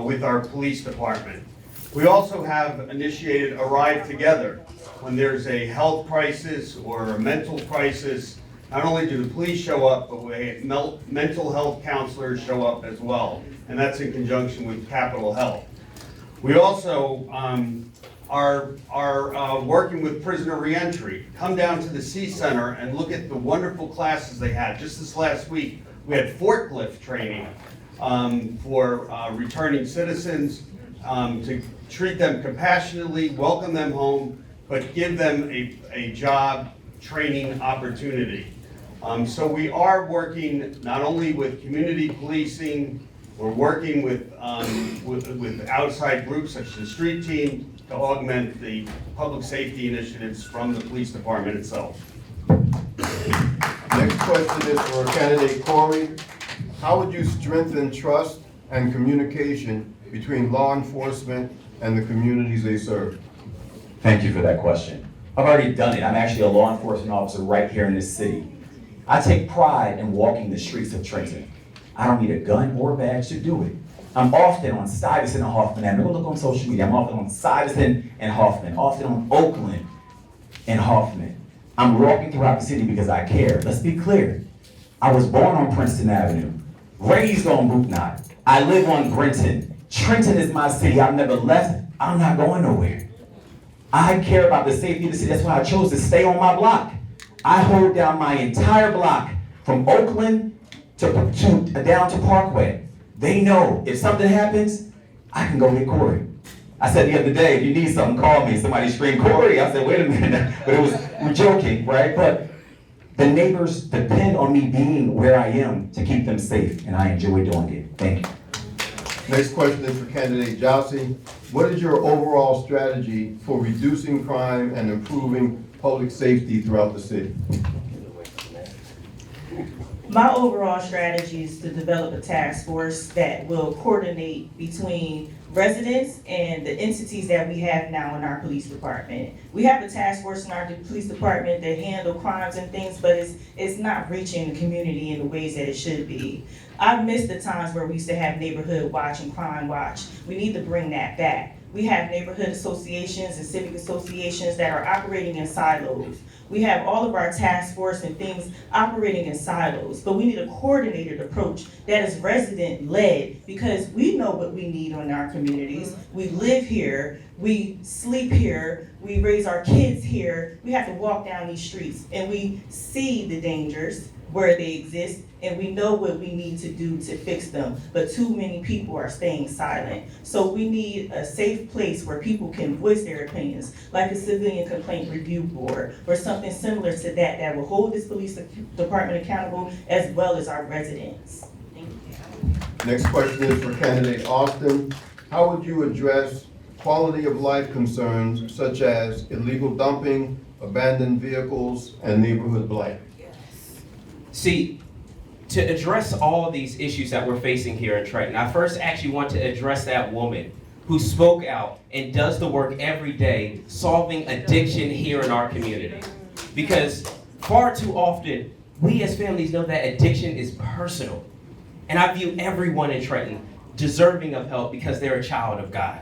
with our police department. We also have initiated a Ride Together. When there's a health crisis or a mental crisis, not only do the police show up, but mental health counselors show up as well, and that's in conjunction with Capitol Health. We also are working with prisoner reentry. Come down to the C Center and look at the wonderful classes they had. Just this last week, we had forklift training for returning citizens. to treat them compassionately, welcome them home, but give them a job training opportunity. So we are working not only with community policing, we're working with outside groups such as the street team to augment the public safety initiatives from the police department itself. Next question is for candidate Corey. How would you strengthen trust and communication between law enforcement and the communities they serve? Thank you for that question. I've already done it. I'm actually a law enforcement officer right here in this city. I take pride in walking the streets of Trenton. I don't need a gun or a badge to do it. I'm often on Stuyvesant and Hoffman Avenue. Go look on social media. I'm often on Stuyvesant and Hoffman, often on Oakland and Hoffman. I'm walking throughout the city because I care. Let's be clear. I was born on Princeton Avenue, raised on Route 9. I live on Brenton. Trenton is my city. I've never left. I'm not going nowhere. I care about the safety of the city. That's why I chose to stay on my block. I hold down my entire block from Oakland to down to Parkway. They know if something happens, I can go get Corey. I said the other day, if you need something, call me. Somebody screamed, Corey. I said, wait a minute. But we're joking, right? But the neighbors depend on me being where I am to keep them safe, and I enjoy doing it. Thank you. Next question is for candidate Jossie. What is your overall strategy for reducing crime and improving public safety throughout the city? My overall strategy is to develop a task force that will coordinate between residents and the entities that we have now in our police department. We have a task force in our police department that handle crimes and things, but it's not reaching the community in the ways that it should be. I've missed the times where we used to have neighborhood watch and crime watch. We need to bring that back. We have neighborhood associations and civic associations that are operating in silos. We have all of our task force and things operating in silos, but we need a coordinated approach that is resident-led because we know what we need in our communities. We live here, we sleep here, we raise our kids here. We have to walk down these streets and we see the dangers where they exist, and we know what we need to do to fix them, but too many people are staying silent. So we need a safe place where people can voice their opinions, like a civilian complaint review board, or something similar to that will hold this police department accountable as well as our residents. Thank you. Next question is for candidate Austin. How would you address quality of life concerns such as illegal dumping, abandoned vehicles, and neighborhood blight? See, to address all of these issues that we're facing here in Trenton, I first actually want to address that woman who spoke out and does the work every day solving addiction here in our community. Because far too often, we as families know that addiction is personal. And I view everyone in Trenton deserving of help because they're a child of God.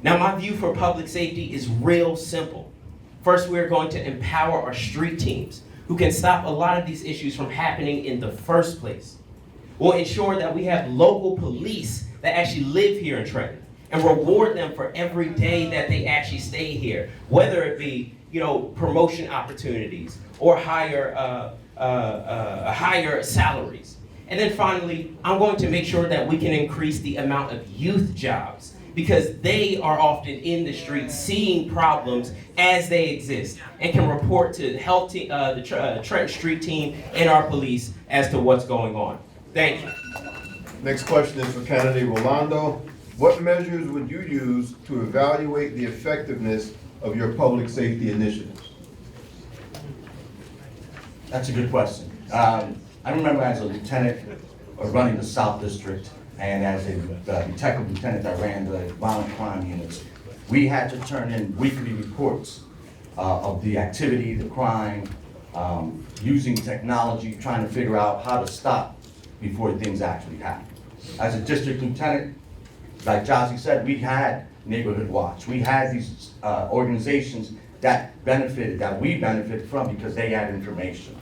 Now, my view for public safety is real simple. First, we're going to empower our street teams who can stop a lot of these issues from happening in the first place. We'll ensure that we have local police that actually live here in Trenton and reward them for every day that they actually stay here, whether it be, promotion opportunities or higher salaries. And then finally, I'm going to make sure that we can increase the amount of youth jobs because they are often in the streets seeing problems as they exist and can report to the Trenton Street Team and our police as to what's going on. Thank you. Next question is for candidate Rolando. What measures would you use to evaluate the effectiveness of your public safety initiatives? That's a good question. I remember as a lieutenant running the South District, and as a detective lieutenant that ran the violent crime units, we had to turn in weekly reports of the activity, the crime, using technology, trying to figure out how to stop before things actually happen. As a district lieutenant, like Jossie said, we had Neighborhood Watch. We had these organizations that we benefited from because they had information.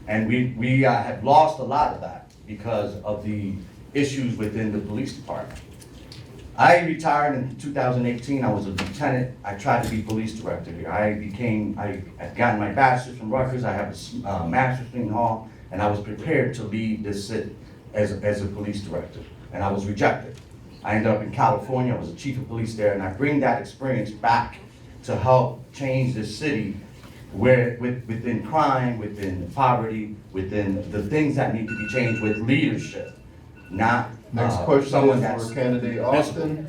And we have lost a lot of that because of the issues within the police department. I retired in 2018. I was a lieutenant. I tried to be police director here. I had gotten my bachelor's from Rutgers. I have a master's from Hall, and I was prepared to lead this city as a police director, and I was rejected. I ended up in California, I was a chief of police there, and I bring that experience back to help change this city where within crime, within poverty, within the things that need to be changed with leadership, not Next question someone is that's for candidate Austin.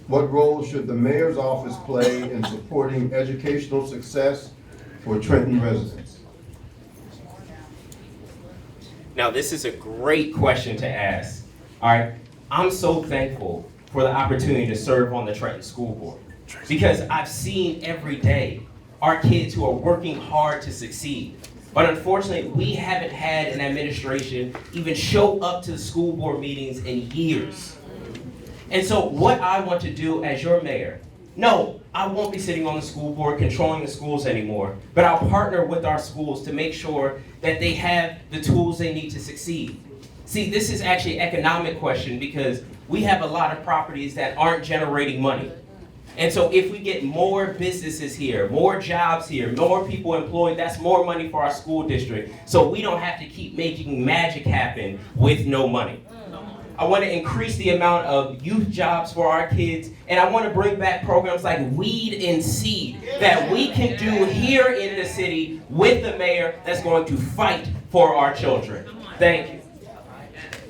What role should the mayor's office play in supporting educational success for Trenton residents? Now, this is a great question to ask. All right, I'm so thankful for the opportunity to serve on the Trenton School Board because I've seen every day our kids who are working hard to succeed. But unfortunately, we haven't had an administration even show up to the school board meetings in years. And so what I want to do as your mayor, no, I won't be sitting on the school board controlling the schools anymore, but I'll partner with our schools to make sure that they have the tools they need to succeed. See, this is actually an economic question because we have a lot of properties that aren't generating money. And so if we get more businesses here, more jobs here, more people employed, that's more money for our school district. So we don't have to keep making magic happen with no money. I want to increase the amount of youth jobs for our kids, and I want to bring back programs like Weed and Seed that we can do here in the city with the mayor that's going to fight for our children. Thank you.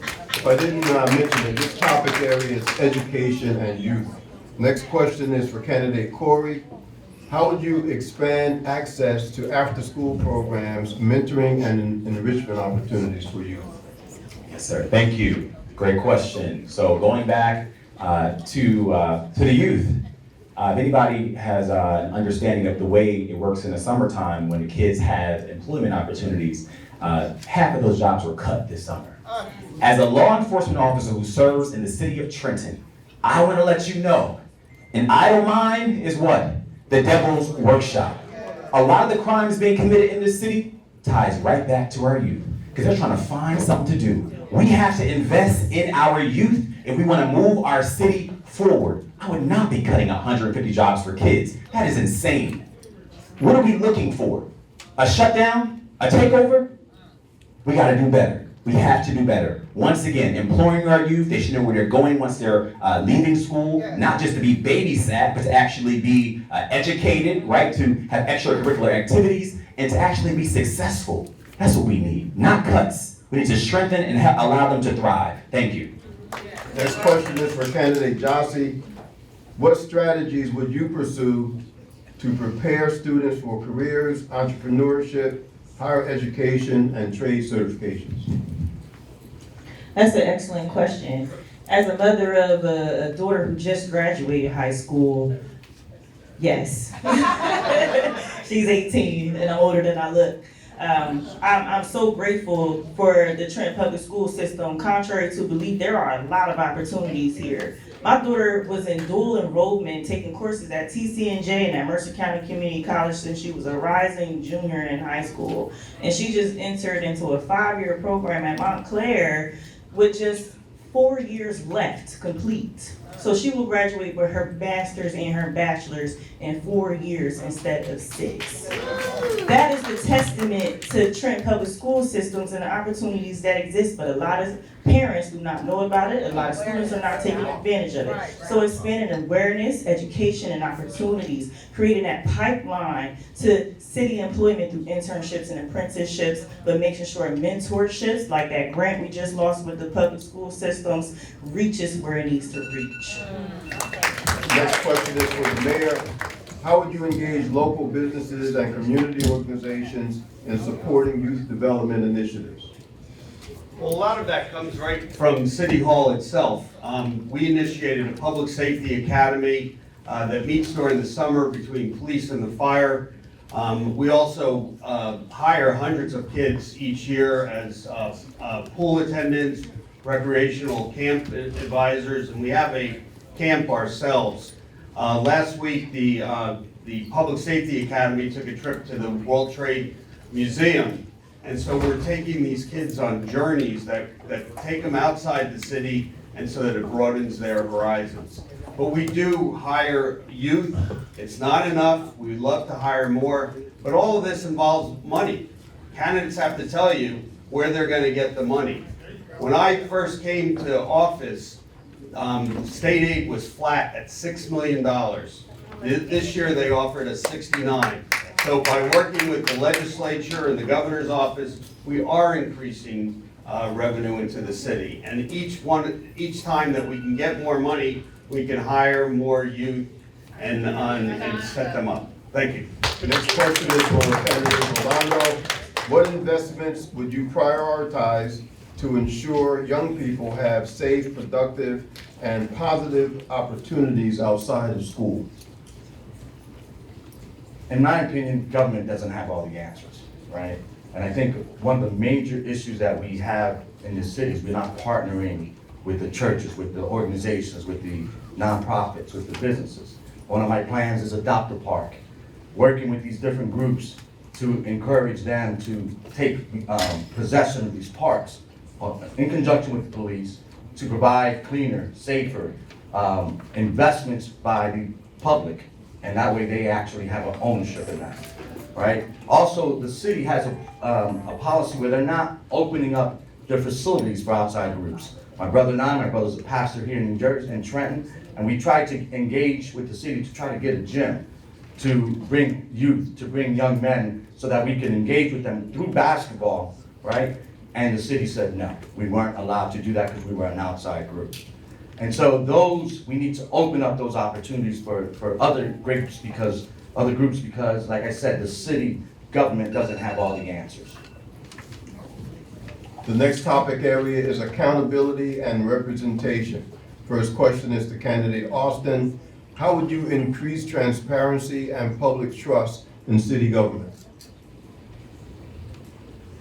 If I didn't mention it, this topic area is education and youth. Next question is for candidate Corey. How would you expand access to after-school programs, mentoring, and enrichment opportunities for youth? Yes, sir. Thank you. Great question. So going back to the youth, if anybody has an understanding of the way it works in the summertime when the kids have employment opportunities, half of those jobs were cut this summer. As a law enforcement officer who serves in the city of Trenton, I want to let you know, an idle mind is what? The devil's workshop. A lot of the crimes being committed in this city ties right back to our youth because they're trying to find something to do. We have to invest in our youth if we want to move our city forward. I would not be cutting 150 jobs for kids. That is insane. What are we looking for? A shutdown? A takeover? We got to do better. We have to do better. Once again, employing our youth, they should know where they're going once they're leaving school, not just to be babysat, but to actually be educated, right? To have extracurricular activities and to actually be successful. That's what we need, not cuts. We need to strengthen and allow them to thrive. Thank you. Next question is for candidate Jossie. What strategies would you pursue to prepare students for careers, entrepreneurship, higher education, and trade certifications? That's an excellent question. As a mother of a daughter who just graduated high school, yes. She's 18 and I'm older than I look. I'm so grateful for the Trenton Public School System. Contrary to belief, there are a lot of opportunities here. My daughter was in dual enrollment, taking courses at CNJN at Mercer County Community College since she was a rising junior in high school. And she just entered into a 5-year program at Montclair with just 4 years left to complete. So she will graduate with her master's and her bachelor's in 4 years instead of 6. That is the testament to Trenton Public School Systems and the opportunities that exist, but a lot of parents do not know about it. A lot of students are not taking advantage of it. So expanding awareness, education, and opportunities, creating that pipeline to city employment through internships and apprenticeships, but making sure mentorships, like that grant we just lost with the public school systems, reaches where it needs to reach. Next question is for the mayor. How would you engage local businesses and community organizations in supporting youth development initiatives? Well, a lot of that comes right from City Hall itself. We initiated a public safety academy that meets during the summer between police and the fire. We also hire hundreds of kids each year as pool attendants, recreational camp advisors, and we have a camp ourselves. Last week, the Public Safety Academy took a trip to the World Trade Museum. And so we're taking these kids on journeys that take them outside the city and so that it broadens their horizons. But we do hire youth. It's not enough. We'd love to hire more. But all of this involves money. Candidates have to tell you where they're going to get the money. When I first came to office, State aid was flat at $6 million. This year, they offered us 69. So by working with the legislature and the governor's office, we are increasing revenue into the city. And each time that we can get more money, we can hire more youth and set them up. Thank you. The next question is for Candidate Rolando. What investments would you prioritize to ensure young people have safe, productive, and positive opportunities outside of school? In my opinion, government doesn't have all the answers, right? And I think one of the major issues that we have in the city is we're not partnering with the churches, with the organizations, with the nonprofits, with the businesses. One of my plans is Adopt a Park, working with these different groups to encourage them to take possession of these parks in conjunction with the police to provide cleaner, safer investments by the public, and that way they actually have an ownership in that, right? Also, the city has a policy where they're not opening up their facilities for outside groups. My brother's a pastor here in New Jersey, in Trenton, and we tried to engage with the city to try to get a gym to bring youth, to bring young men, so that we can engage with them through basketball, right? And the city said no, we weren't allowed to do that because we were an outside group. And so we need to open up those opportunities for other groups because, like I said, the city government doesn't have all the answers. The next topic area is accountability and representation. First question is to Candidate Austin. How would you increase transparency and public trust in city government?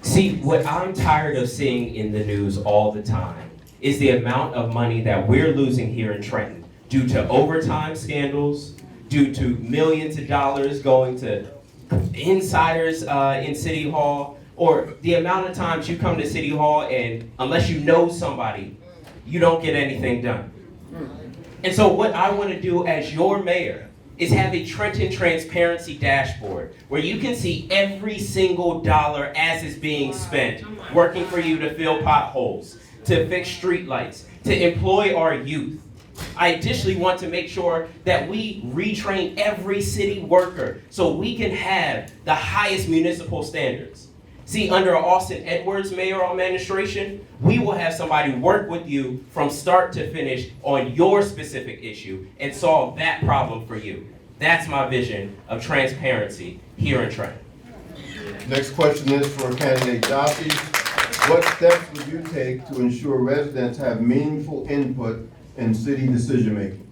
See, what I'm tired of seeing in the news all the time is the amount of money that we're losing here in Trenton due to overtime scandals, due to millions of dollars going to insiders in City Hall, or the amount of times you come to City Hall and unless you know somebody, you don't get anything done. And so what I want to do as your mayor is have a Trenton transparency dashboard where you can see every single dollar as it's being spent, working for you to fill potholes, to fix streetlights, to employ our youth. I additionally want to make sure that we retrain every city worker so we can have the highest municipal standards. See, under Austin Edwards' mayoral administration, we will have somebody work with you from start to finish on your specific issue and solve that problem for you. That's my vision of transparency here in Trenton. Next question is for Candidate Jossie. What steps would you take to ensure residents have meaningful input in city decision-making?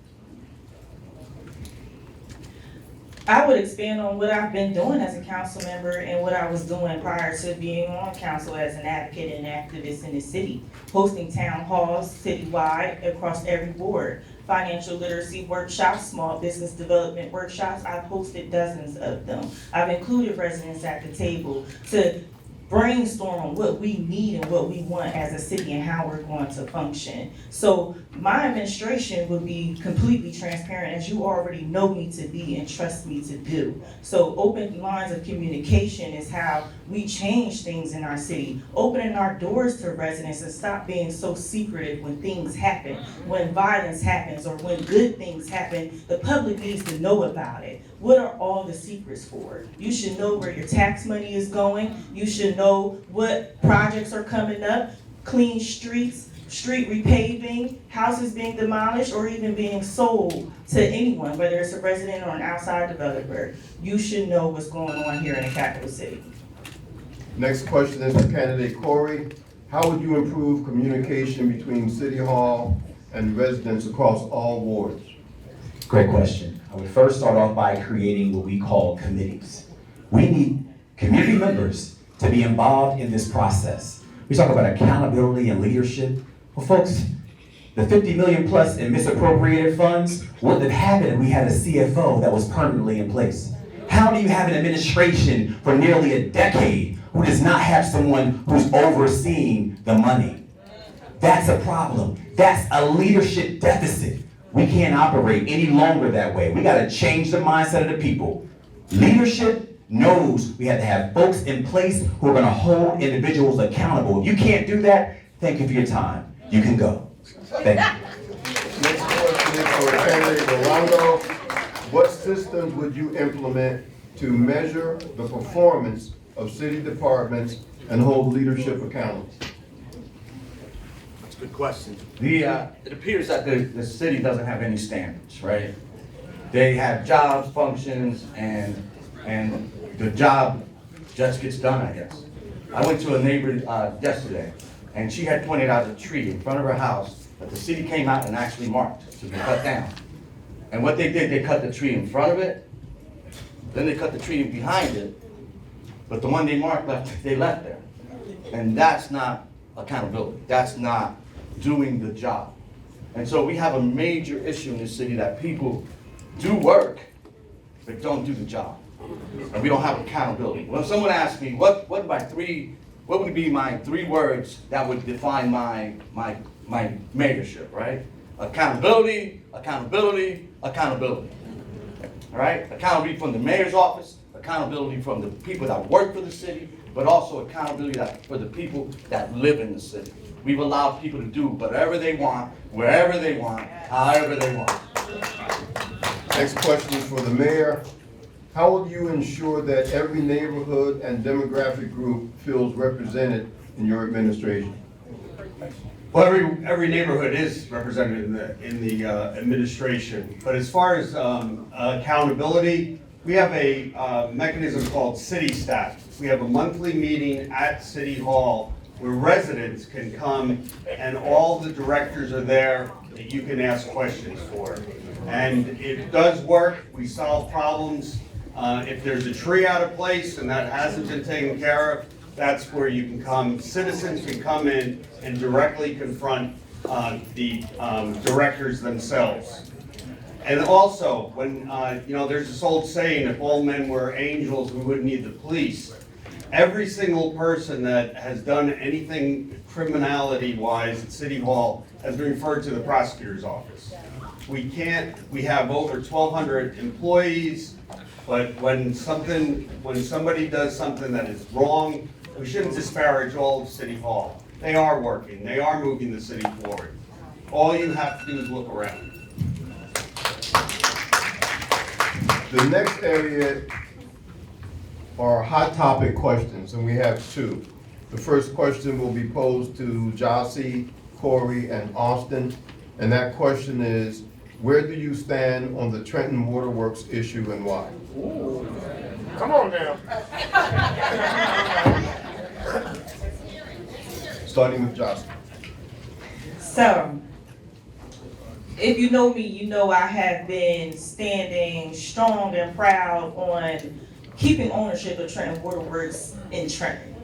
I would expand on what I've been doing as a council member and what I was doing prior to being on council as an advocate and activist in the city, hosting town halls citywide across every ward, financial literacy workshops, small business development workshops. I've hosted dozens of them. I've included residents at the table to brainstorm on what we need and what we want as a city and how we're going to function. So my administration would be completely transparent, as you already know me to be and trust me to do. So open lines of communication is how we change things in our city. Opening our doors to residents and stop being so secretive when things happen. When violence happens or when good things happen, the public needs to know about it. What are all the secrets for? You should know where your tax money is going. You should know what projects are coming up, clean streets, street repaving, houses being demolished or even being sold to anyone, whether it's a resident or an outside developer. You should know what's going on here in the capital city. Next question is for Candidate Corey. How would you improve communication between City Hall and residents across all wards? Great question. I would first start off by creating what we call committees. We need community members to be involved in this process. We talk about accountability and leadership. Well, folks, the 50 million plus in misappropriated funds wouldn't have happened if we had a CFO that was permanently in place. How do you have an administration for nearly a decade who does not have someone who's overseeing the money? That's a problem. That's a leadership deficit. We can't operate any longer that way. We gotta change the mindset of the people. Leadership knows we have to have folks in place who are gonna hold individuals accountable. If you can't do that, thank you for your time. You can go. Thank you. Next question is for candidate Rolando. What systems would you implement to measure the performance of city departments and hold leadership accountable? That's a good question. It appears that the city doesn't have any standards, right? They have jobs, functions, and the job just gets done, I guess. I went to a neighbor yesterday, and she had pointed out a tree in front of her house that the city came out and actually marked to be cut down. And what they did, they cut the tree in front of it, then they cut the tree behind it, but the one they marked, they left there. And that's not accountability. That's not doing the job. And so we have a major issue in this city that people do work, but don't do the job. And we don't have accountability. When someone asks me, what would be my 3 words that would define my mayorship, right? Accountability, accountability, accountability. All right? Accountability from the mayor's office, accountability from the people that work for the city, but also accountability for the people that live in the city. We've allowed people to do whatever they want, wherever they want, however they want. Next question is for the mayor. How will you ensure that every neighborhood and demographic group feels represented in your administration? Well, every neighborhood is represented in the administration, but as far as accountability, we have a mechanism called City Staff. We have a monthly meeting at City Hall where residents can come and all the directors are there that you can ask questions for. And it does work. We solve problems. If there's a tree out of place and that hasn't been taken care of, that's where you can come. Citizens can come in and directly confront the directors themselves. And also, when there's this old saying, if all men were angels, we wouldn't need the police. Every single person that has done anything criminality-wise at City Hall has been referred to the prosecutor's office. We have over 1,200 employees, but when somebody does something that is wrong, we shouldn't disparage all of City Hall. They are working, they are moving the city forward. All you have to do is look around. The next area are hot topic questions, and we have 2. The first question will be posed to Jossie, Corey, and Austin, and that question is, where do you stand on the Trenton Waterworks issue and why? Ooh. Come on now. Starting with Jossie. So, if you know me, you know I have been standing strong and proud on keeping ownership of Trenton Waterworks in Trenton.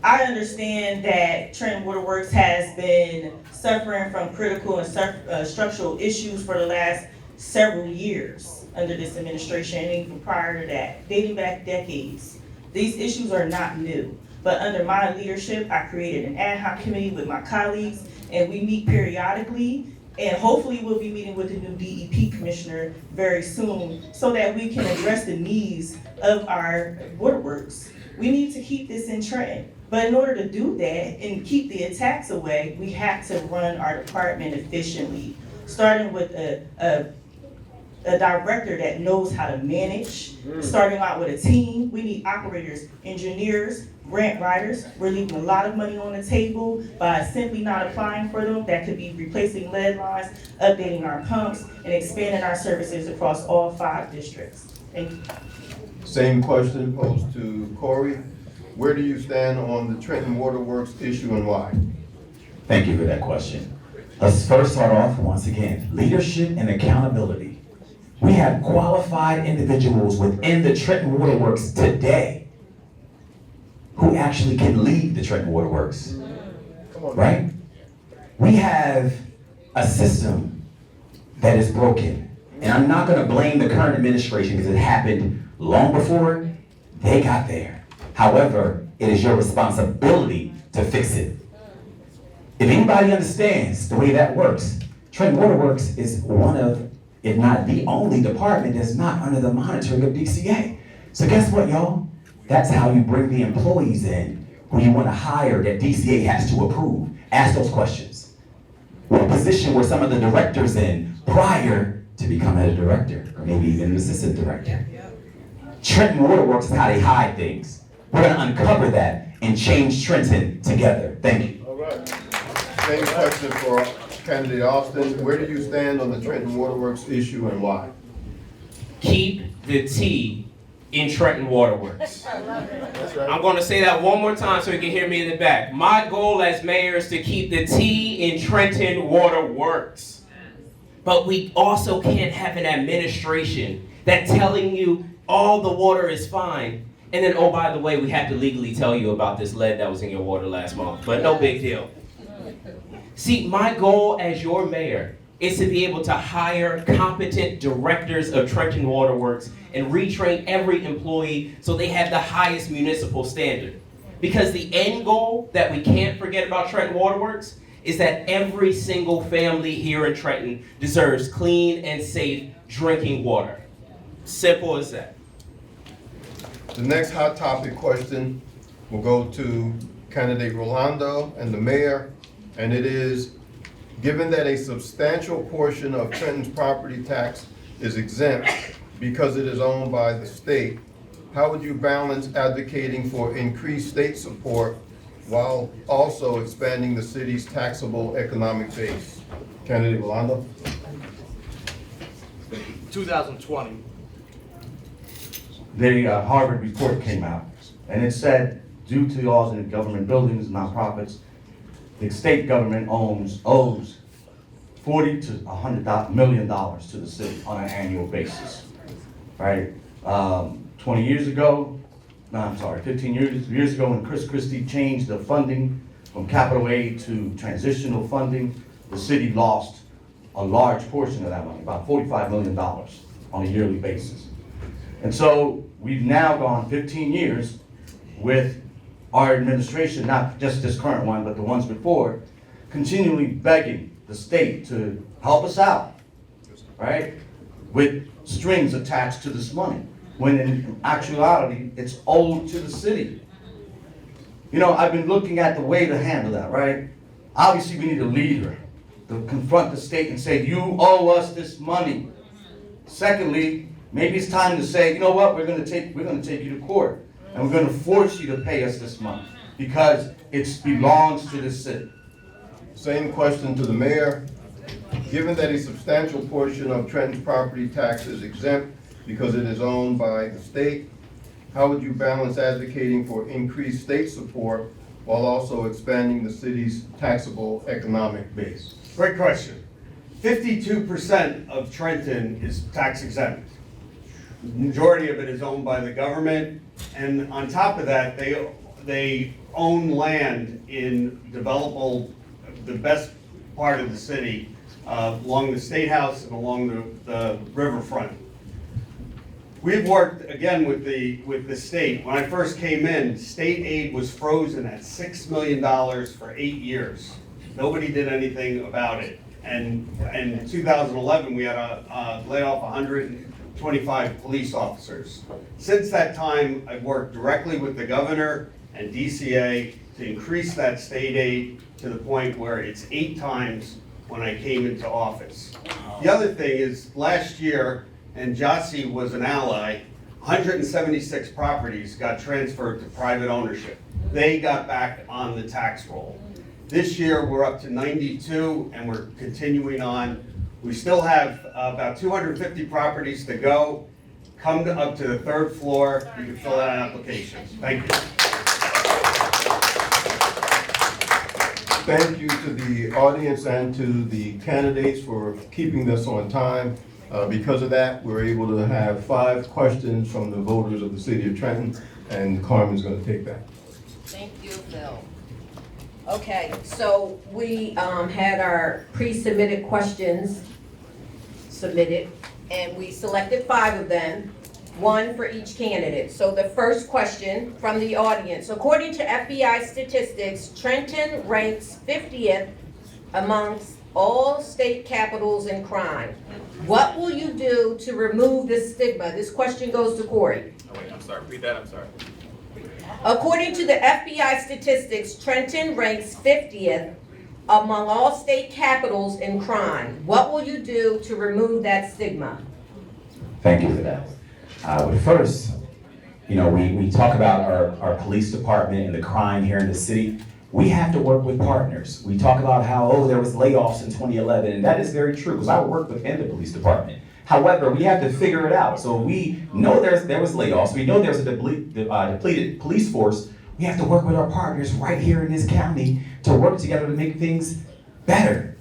I understand that Trenton Waterworks has been suffering from critical and structural issues for the last several years under this administration, and even prior to that, dating back decades. These issues are not new, but under my leadership, I created an ad hoc committee with my colleagues, and we meet periodically, and hopefully we'll be meeting with the new DEP commissioner very soon so that we can address the needs of our waterworks. We need to keep this in Trenton. But in order to do that and keep the attacks away, we have to run our department efficiently, starting with a director that knows how to manage, starting out with a team. We need operators, engineers, grant writers. We're leaving a lot of money on the table by simply not applying for them. That could be replacing lead lines, updating our pumps, and expanding our services across all 5 districts. Thank you. Same question posed to Corey. Where do you stand on the Trenton Waterworks issue and why? Thank you for that question. Let's first start off, once again, leadership and accountability. We have qualified individuals within the Trenton Waterworks today who actually can lead the Trenton Waterworks, right? We have a system that is broken. And I'm not gonna blame the current administration because it happened long before they got there. However, it is your responsibility to fix it. If anybody understands the way that works, Trenton Waterworks is one of, if not the only department that's not under the monitoring of DCA. So guess what, y'all? That's how you bring the employees in who you want to hire that DCA has to approve. Ask those questions. or a position where some of the directors in prior to becoming a director, or maybe even an assistant director. Trenton Waterworks is how they hide things. We're gonna uncover that and change Trenton together. Thank you. All right. Same question for candidate Austin. Where do you stand on the Trenton Waterworks issue and why? Keep the T in Trenton Waterworks. That's right. I'm going to say that one more time so you can hear me in the back. My goal as mayor is to keep the T in Trenton Waterworks. But we also can't have an administration that's telling you all the water is fine. And then, oh, by the way, we have to legally tell you about this lead that was in your water last month. But no big deal. See, my goal as your mayor is to be able to hire competent directors of Trenton Waterworks and retrain every employee so they have the highest municipal standard. Because the end goal that we can't forget about Trenton Waterworks is that every single family here in Trenton deserves clean and safe drinking water. Simple as that. The next hot topic question will go to candidate Rolando and the mayor, and it is, given that a substantial portion of Trenton's property tax is exempt because it is owned by the state, how would you balance advocating for increased state support while also expanding the city's taxable economic base? Candidate Rolando? 2020. The Harvard report came out, and it said, due to laws in government buildings, nonprofits, the state government owes $40 to $100 million to the city on an annual basis, right? 15 years ago, when Chris Christie changed the funding from capital aid to transitional funding, the city lost a large portion of that money, about $45 million on a yearly basis. And so we've now gone 15 years with our administration, not just this current one, but the ones before, continually begging the state to help us out, right? With strings attached to this money, when in actuality, it's owed to the city. You know, I've been looking at the way to handle that, right? Obviously, we need a leader to confront the state and say, you owe us this money. Secondly, maybe it's time to say, you know what, we're gonna take you to court, and we're gonna force you to pay us this money, because it belongs to the city. Same question to the mayor. Given that a substantial portion of Trenton's property tax is exempt because it is owned by the state, how would you balance advocating for increased state support while also expanding the city's taxable economic base? Great question. 52% of Trenton is tax exempt. The majority of it is owned by the government, and on top of that, they own land in developable, the best part of the city, along the State House and along the riverfront. We've worked again with the state. When I first came in, state aid was frozen at $6 million for 8 years. Nobody did anything about it. And in 2011, we had to lay off 125 police officers. Since that time, I've worked directly with the governor and DCA to increase that state aid to the point where it's 8 times when I came into office. The other thing is, last year, and Jossie was an ally, 176 properties got transferred to private ownership. They got back on the tax roll. This year, we're up to 92, and we're continuing on. We still have about 250 properties to go. Come up to the 3rd floor, you can fill out an application. Thank you. Thank you to the audience and to the candidates for keeping this on time. Because of that, we're able to have 5 questions from the voters of the city of Trenton, and Carmen's going to take that. Thank you, Phil. Okay, so we had our pre-submitted questions submitted, and we selected 5 of them, 1 for each candidate. So the first question from the audience: according to FBI statistics, Trenton ranks 50th amongst all state capitals in crime. What will you do to remove this stigma? This question goes to Corey. Oh wait, I'm sorry, read that, I'm sorry. According to the FBI statistics, Trenton ranks 50th among all state capitals in crime. What will you do to remove that stigma? Thank you for that. But first, you know, we talk about our police department and the crime here in the city. We have to work with partners. We talk about how, oh, there was layoffs in 2011, and that is very true, because I work within the police department. However, we have to figure it out. So we know there was layoffs. We know there's a depleted police force. We have to work with our partners right here in this county to work together to make things better.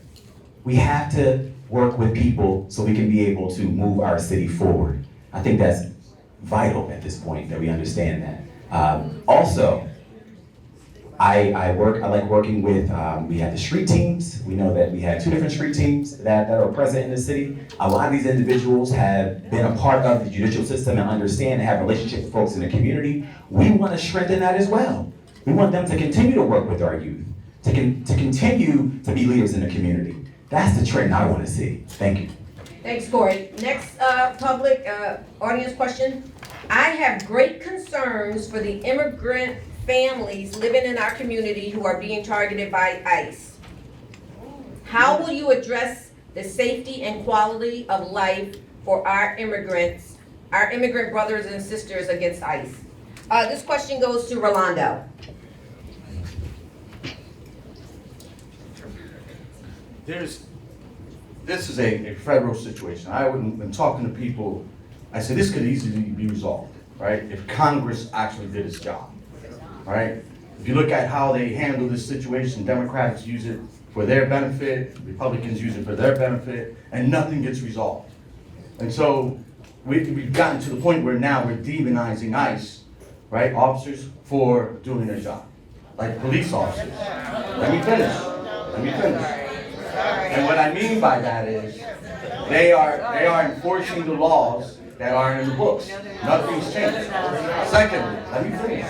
We have to work with people so we can be able to move our city forward. I think that's vital at this point that we understand that. Also, I like working with, we have the street teams. We know that we have 2 different street teams that are present in the city. A lot of these individuals have been a part of the judicial system and understand and have relationships with folks in the community. We want to strengthen that as well. We want them to continue to work with our youth, to continue to be leaders in the community. That's the trend I want to see. Thank you. Thanks, Corey. Next public audience question. I have great concerns for the immigrant families living in our community who are being targeted by ICE. How will you address the safety and quality of life for our immigrant brothers and sisters against ICE? This question goes to Rolando. This is a federal situation. I have been talking to people, I said this could easily be resolved, right? If Congress actually did its job, right? If you look at how they handle this situation, Democrats use it for their benefit, Republicans use it for their benefit, and nothing gets resolved. And so we've gotten to the point where now we're demonizing ICE, right? Officers for doing their job, like police officers. Let me finish. And what I mean by that is they are enforcing the laws that are in the books. Nothing's changed. Secondly, let me finish.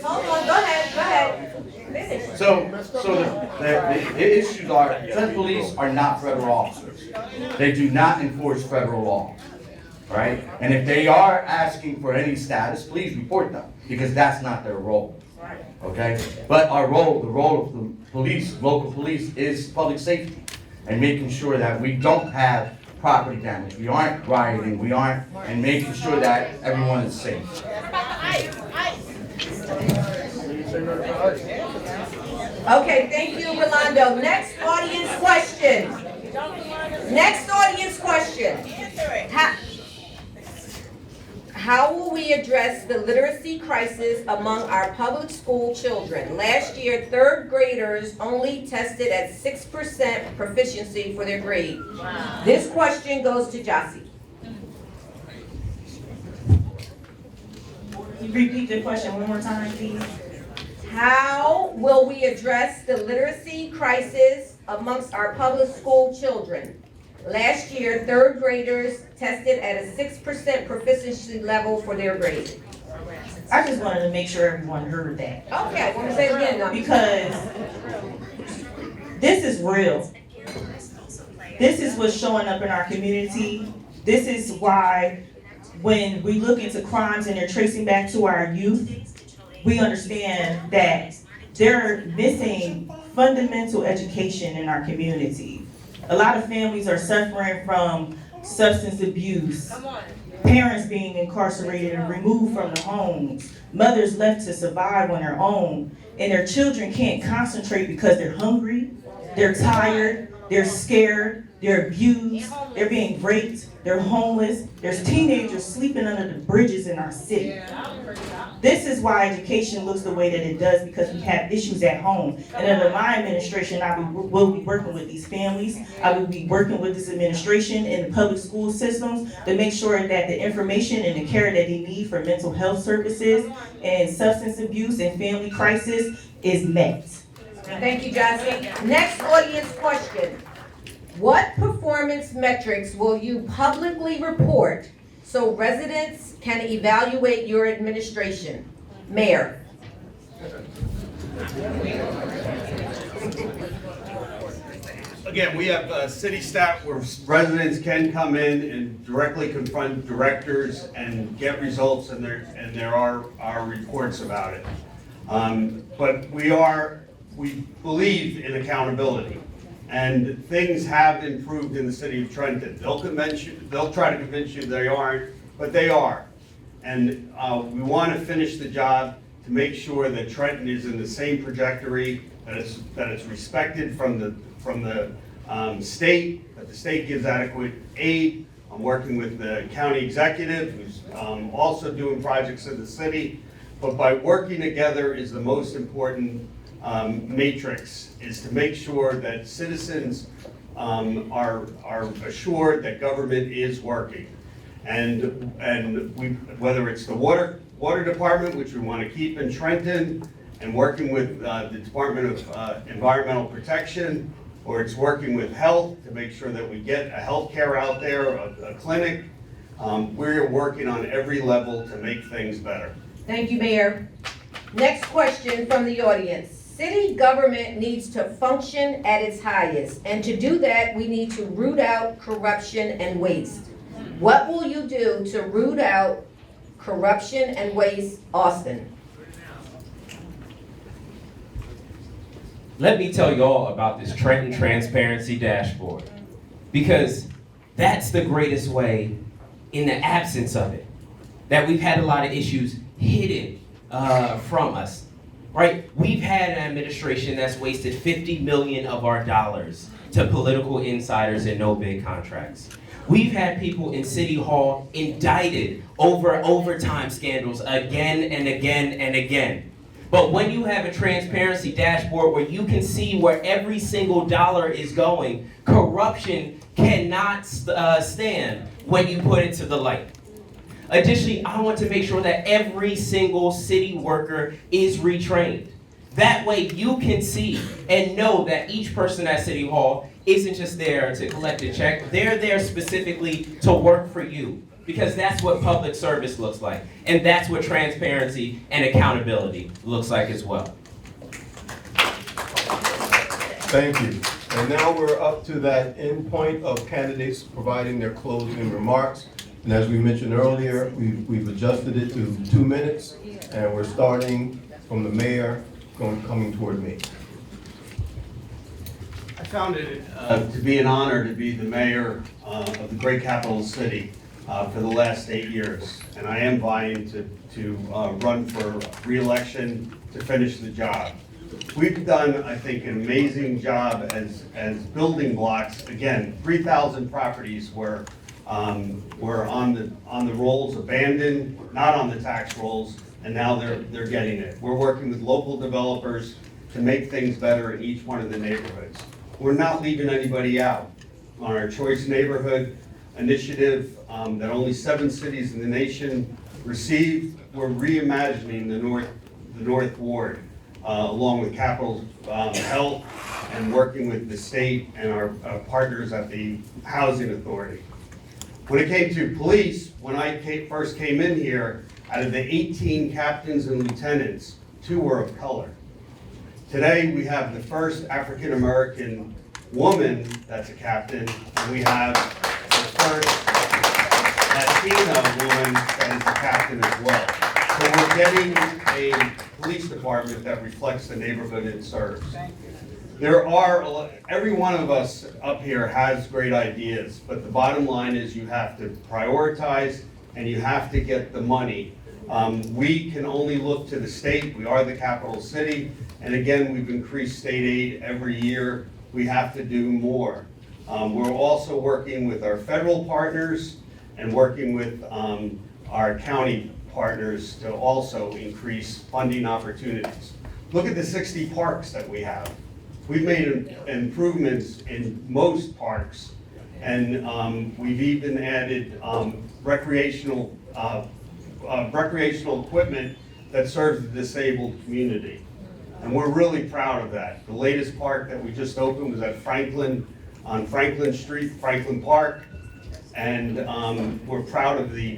Hold on, go ahead. Finish. So the issues are, Trenton police are not federal officers. They do not enforce federal law, right? And if they are asking for any status, please report them, because that's not their role. Okay? But our role, the role of the police, local police, is public safety and making sure that we don't have property damage, we aren't rioting, and making sure that everyone is safe. Okay, thank you, Rolando. Next audience question. How will we address the literacy crisis among our public school children? Last year, 3rd graders only tested at 6% proficiency for their grade. Wow. This question goes to Jossie. Can you repeat the question one more time, please? How will we address the literacy crisis amongst our public school children? Last year, 3rd graders tested at a 6% proficiency level for their grade. I just wanted to make sure everyone heard that. Okay, I want to say it again now. Because this is real. This is what's showing up in our community. This is why when we look into crimes and they're tracing back to our youth, we understand that they're missing fundamental education in our community. A lot of families are suffering from substance abuse, parents being incarcerated and removed from the homes, mothers left to survive on their own, and their children can't concentrate because they're hungry, they're tired, they're scared, they're abused, they're being raped, they're homeless, there's teenagers sleeping under the bridges in our city. This is why education looks the way that it does, because we have issues at home. And under my administration, I will be working with these families. I will be working with this administration and the public school systems to make sure that the information and the care that they need for mental health services and substance abuse and family crisis is met. Thank you, Jossie. Next audience question. What performance metrics will you publicly report so residents can evaluate your administration? Mayor. Again, we have city staff where residents can come in and directly confront directors and get results, and there are reports about it. But we are we believe in accountability. And things have improved in the city of Trenton. They'll try to convince you they aren't, but they are. And we want to finish the job to make sure that Trenton is in the same trajectory, that it's respected from the state, that the state gives adequate aid. I'm working with the county executive, who's also doing projects in the city. But by working together is the most important matrix, is to make sure that citizens are assured that government is working. And whether it's the water department, which we want to keep in Trenton, and working with the Department of Environmental Protection, or it's working with health to make sure that we get a health care out there, a clinic. We're working on every level to make things better. Thank you, Mayor. Next question from the audience. City government needs to function at its highest, and to do that, we need to root out corruption and waste. What will you do to root out corruption and waste, Austin? Let me tell you all about this Trenton Transparency Dashboard, because that's the greatest way, in the absence of it, that we've had a lot of issues hidden from us, right? We've had an administration that's wasted $50 million of our dollars to political insiders and no-bid contracts. We've had people in City Hall indicted over overtime scandals again and again and again. But when you have a transparency dashboard where you can see where every single dollar is going, corruption cannot stand when you put it to the light. Additionally, I want to make sure that every single city worker is retrained. That way you can see and know that each person at City Hall isn't just there to collect a check. They're there specifically to work for you, because that's what public service looks like. And that's what transparency and accountability looks like as well. Thank you. And now we're up to that end point of candidates providing their closing remarks. And as we mentioned earlier, we've adjusted it to 2 minutes, and we're starting from the mayor, coming toward me. I found it to be an honor to be the mayor of the great capital city for the last 8 years. And I am vying to run for re-election to finish the job. We've done, I think, an amazing job as building blocks. Again, 3,000 properties were on the rolls, abandoned, not on the tax rolls, and now they're getting it. We're working with local developers to make things better in each one of the neighborhoods. We're not leaving anybody out. On our Choice Neighborhood initiative that only 7 cities in the nation received, we're reimagining the North Ward, along with Capitol Health, and working with the state and our partners at the Housing Authority. When it came to police, when I first came in here, out of the 18 captains and lieutenants, 2 were of color. Today, we have the first African-American woman that's a captain, and we have the first Latina woman that is a captain as well. So we're getting a police department that reflects the neighborhood it serves. Every one of us up here has great ideas, but the bottom line is you have to prioritize and you have to get the money. We can only look to the state. We are the capital city. And again, we've increased state aid every year. We have to do more. We're also working with our federal partners and working with our county partners to also increase funding opportunities. Look at the 60 parks that we have. We've made improvements in most parks, and we've even added recreational equipment that serves the disabled community. And we're really proud of that. The latest park that we just opened was at on Franklin Street, Franklin Park. And we're proud of the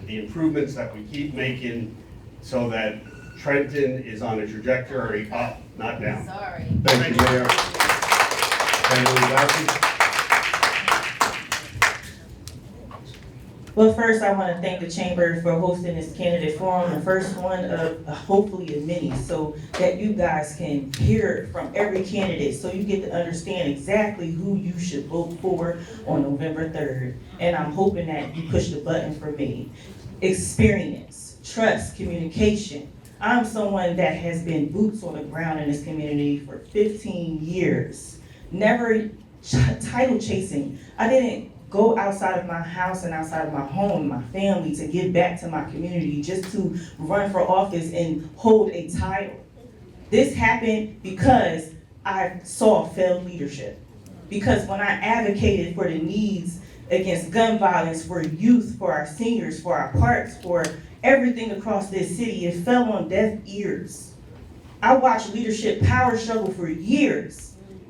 improvements that we keep making so that Trenton is on a trajectory up, not down. Sorry. Thank you, Mayor. Well, first, I want to thank the Chamber for hosting this candidate forum, the first one of hopefully of many, so that you guys can hear from every candidate, so you get to understand exactly who you should vote for on November 3rd. And I'm hoping that you push the button for me. Experience, trust, communication. I'm someone that has been boots on the ground in this community for 15 years. Never title chasing. I didn't go outside of my house and outside of my home, my family, to give back to my community just to run for office and hold a title. This happened because I saw failed leadership. Because when I advocated for the needs against gun violence, for youth, for our seniors, for our parks, for everything across this city, it fell on deaf ears. I watched leadership power struggle for years.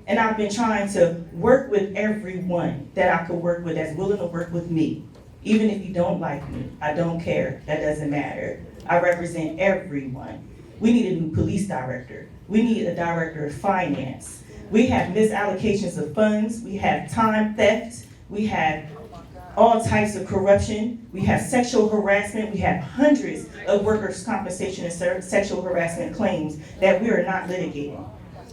And I've been trying to work with everyone that I could work with that's willing to work with me. Even if you don't like me, I don't care, that doesn't matter. I represent everyone. We need a new police director. We need a director of finance. We have misallocations of funds. We have time theft. We have all types of corruption. We have sexual harassment. We have hundreds of workers' compensation and sexual harassment claims that we are not litigating.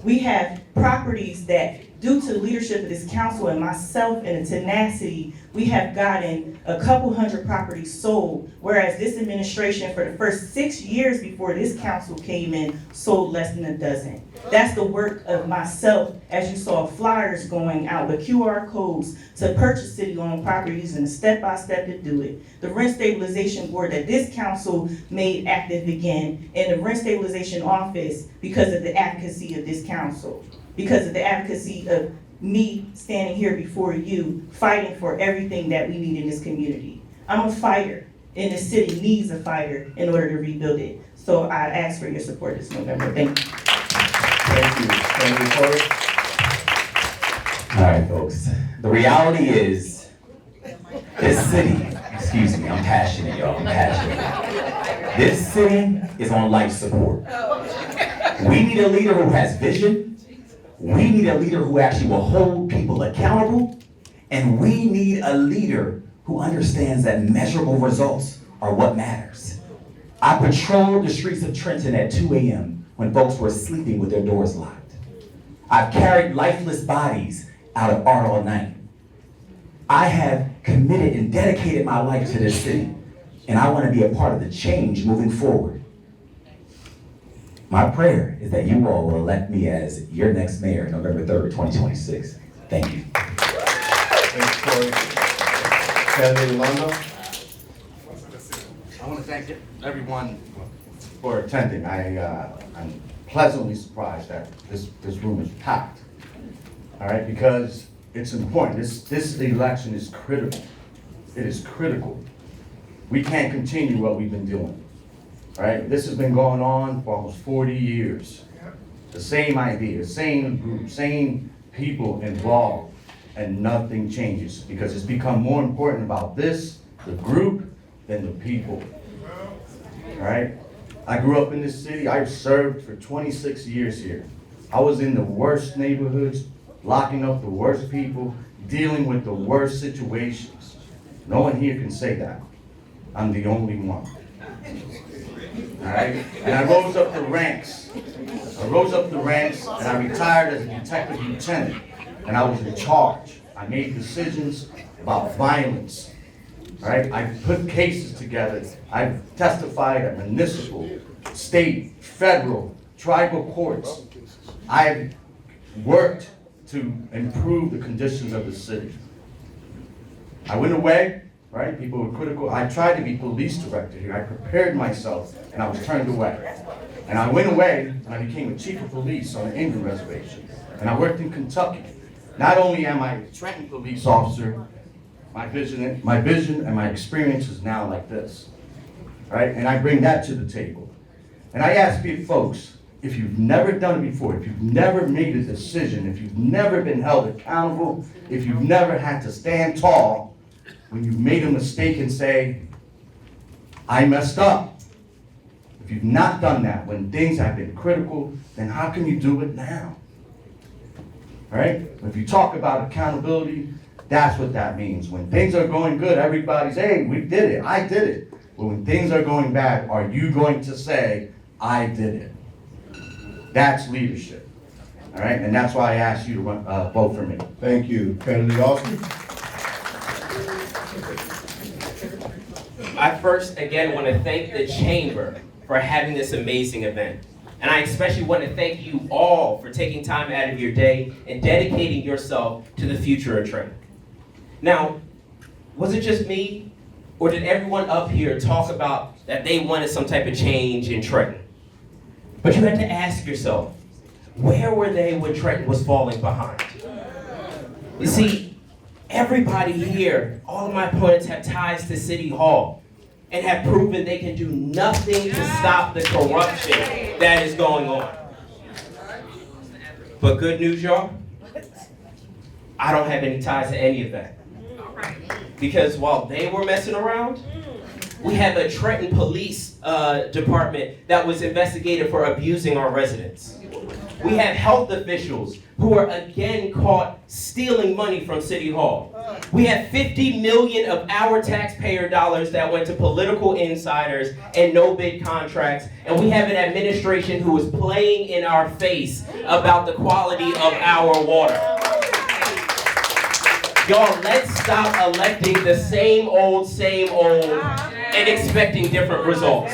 We have properties that, due to the leadership of this council and myself and the tenacity, we have gotten a couple hundred properties sold, whereas this administration, for the first 6 years before this council came in, sold less than a dozen. That's the work of myself, as you saw flyers going out with QR codes to purchase city-owned properties and a step-by-step to do it. The rent stabilization board that this council made active again, and the rent stabilization office, because of the advocacy of this council, because of the advocacy of me standing here before you, fighting for everything that we need in this community. I'm a fighter, and the city needs a fighter in order to rebuild it. So I ask for your support this November. Thank you. Thank you. Thank you, Corey. All right, folks. The reality is, this city, excuse me, I'm passionate, y'all, I'm passionate. This city is on life support. We need a leader who has vision. We need a leader who actually will hold people accountable. And we need a leader who understands that measurable results are what matters. I patrolled the streets of Trenton at 2 a.m. when folks were sleeping with their doors locked. I've carried lifeless bodies out of art all night. I have committed and dedicated my life to this city, and I want to be a part of the change moving forward. My prayer is that you all will elect me as your next mayor November 3rd, 2026. Thank you. Thanks, Corey. Candidate Londo. I want to thank everyone for attending. I'm pleasantly surprised that this room is packed. All right, because it's important. This election is critical. It is critical. We can't continue what we've been doing. All right, this has been going on for almost 40 years. The same idea, same group, same people involved, and nothing changes because it's become more important about this, the group, than the people. All right? I grew up in this city. I served for 26 years here. I was in the worst neighborhoods, locking up the worst people, dealing with the worst situations. No one here can say that. I'm the only one. All right? And I rose up the ranks. And I retired as a detective lieutenant. And I was in charge. I made decisions about violence. All right? I put cases together. I've testified at municipal, state, federal, tribal courts. I've worked to improve the conditions of the city. I went away, right? People were critical. I tried to be police director here. I prepared myself, and I was turned away. And I went away, and I became a chief of police on an Indian reservation. And I worked in Kentucky. Not only am I a Trenton police officer, my vision and my experience is now like this, right? And I bring that to the table. And I ask you folks, if you've never done it before, if you've never made a decision, if you've never been held accountable, if you've never had to stand tall when you've made a mistake and say, I messed up. If you've not done that when things have been critical, then how can you do it now? Right? If you talk about accountability, That's what that means. When things are going good, everybody's, hey, we did it, I did it. But when things are going bad, are you going to say, I did it? That's leadership. All right, and that's why I asked you to vote for me. Thank you. Candidate Austin? I first, again, want to thank the Chamber for having this amazing event. And I especially want to thank you all for taking time out of your day and dedicating yourself to the future of Trenton. Now, was it just me, or did everyone up here talk about that they wanted some type of change in Trenton? But you had to ask yourself, where were they when Trenton was falling behind? You see, everybody here, all of my opponents have ties to City Hall and have proven they can do nothing to stop the corruption that is going on. But good news, y'all, I don't have any ties to any of that. Because while they were messing around, we have a Trenton Police Department that was investigated for abusing our residents. We have health officials who are again caught stealing money from City Hall. We have $50 million of our taxpayer dollars that went to political insiders and no-bid contracts. And we have an administration who is playing in our face about the quality of our water. Y'all, let's stop electing the same old, and expecting different results.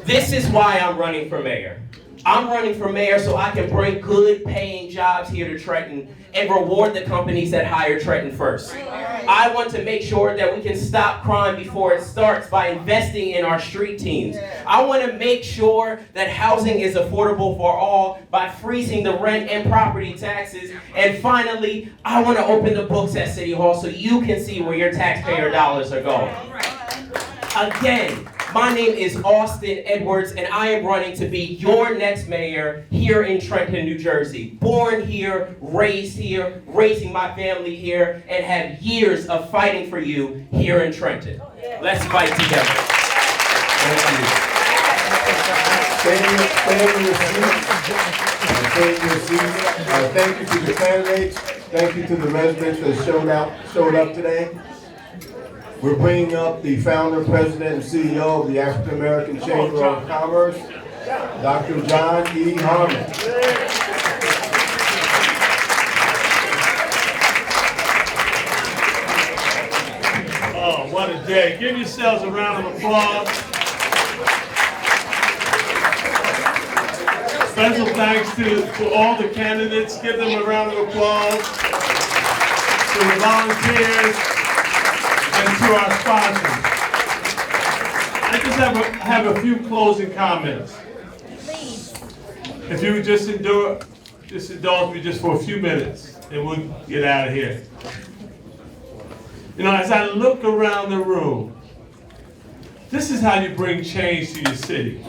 This is why I'm running for mayor. I'm running for mayor so I can bring good paying jobs here to Trenton and reward the companies that hire Trenton first. I want to make sure that we can stop crime before it starts by investing in our street teams. I want to make sure that housing is affordable for all by freezing the rent and property taxes. And finally, I want to open the books at City Hall so you can see where your taxpayer dollars are going. Again, my name is Austin Edwards, and I am running to be your next mayor here in Trenton, New Jersey. Born here, raising my family here, and have years of fighting for you here in Trenton. Let's fight together. Thank you. Stay in your seats. Thank you to the candidates. Thank you to the residents that showed up today. We're bringing up the founder, president, and CEO of the African American Chamber of Commerce, Dr. John E. Harmon. Oh, what a day. Give yourselves a round of applause. Special thanks to all the candidates. Give them a round of applause. To the volunteers. And to our sponsors. I just have a few closing comments. If you would just indulge me just for a few minutes, and we'll get out of here. You know, as I look around the room, this is how you bring change to your city.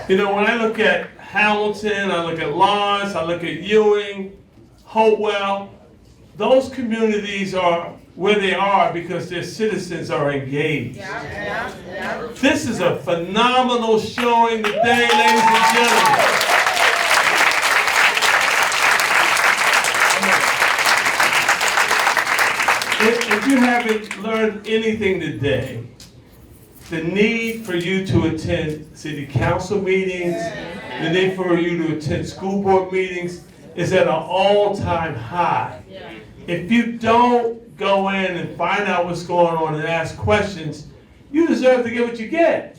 You know, when I look at Hamilton, I look at Lawrence, I look at Ewing, Hopewell, those communities are where they are because their citizens are engaged. This is a phenomenal showing today, ladies and gentlemen. If you haven't learned anything today, the need for you to attend city council meetings, the need for you to attend school board meetings is at an all-time high. If you don't go in and find out what's going on and ask questions, you deserve to get what you get.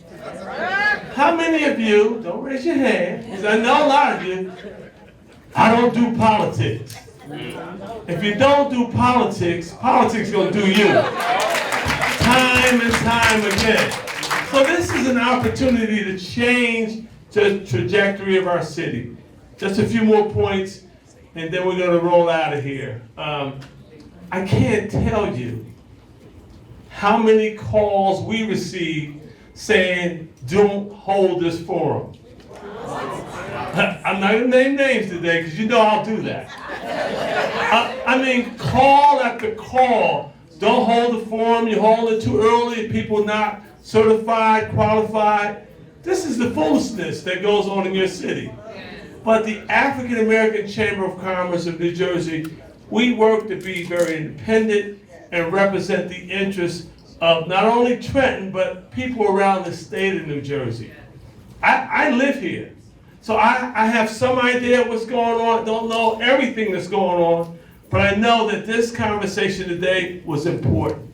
How many of you, don't raise your hand, because I know a lot of you, I don't do politics. If you don't do politics, politics is going to do you. Time and time again. So this is an opportunity to change the trajectory of our city. Just a few more points, and then we're going to roll out of here. I can't tell you how many calls we receive saying, don't hold this forum. I'm not going to name names today because you know I'll do that. I mean, call after call. Don't hold the forum. You hold it too early. People not certified, qualified. This is the foolishness that goes on in your city. But the African American Chamber of Commerce of New Jersey We work to be very independent and represent the interests of not only Trenton, but people around the state of New Jersey. I live here, so I have some idea what's going on. Don't know everything that's going on, but I know that this conversation today was important.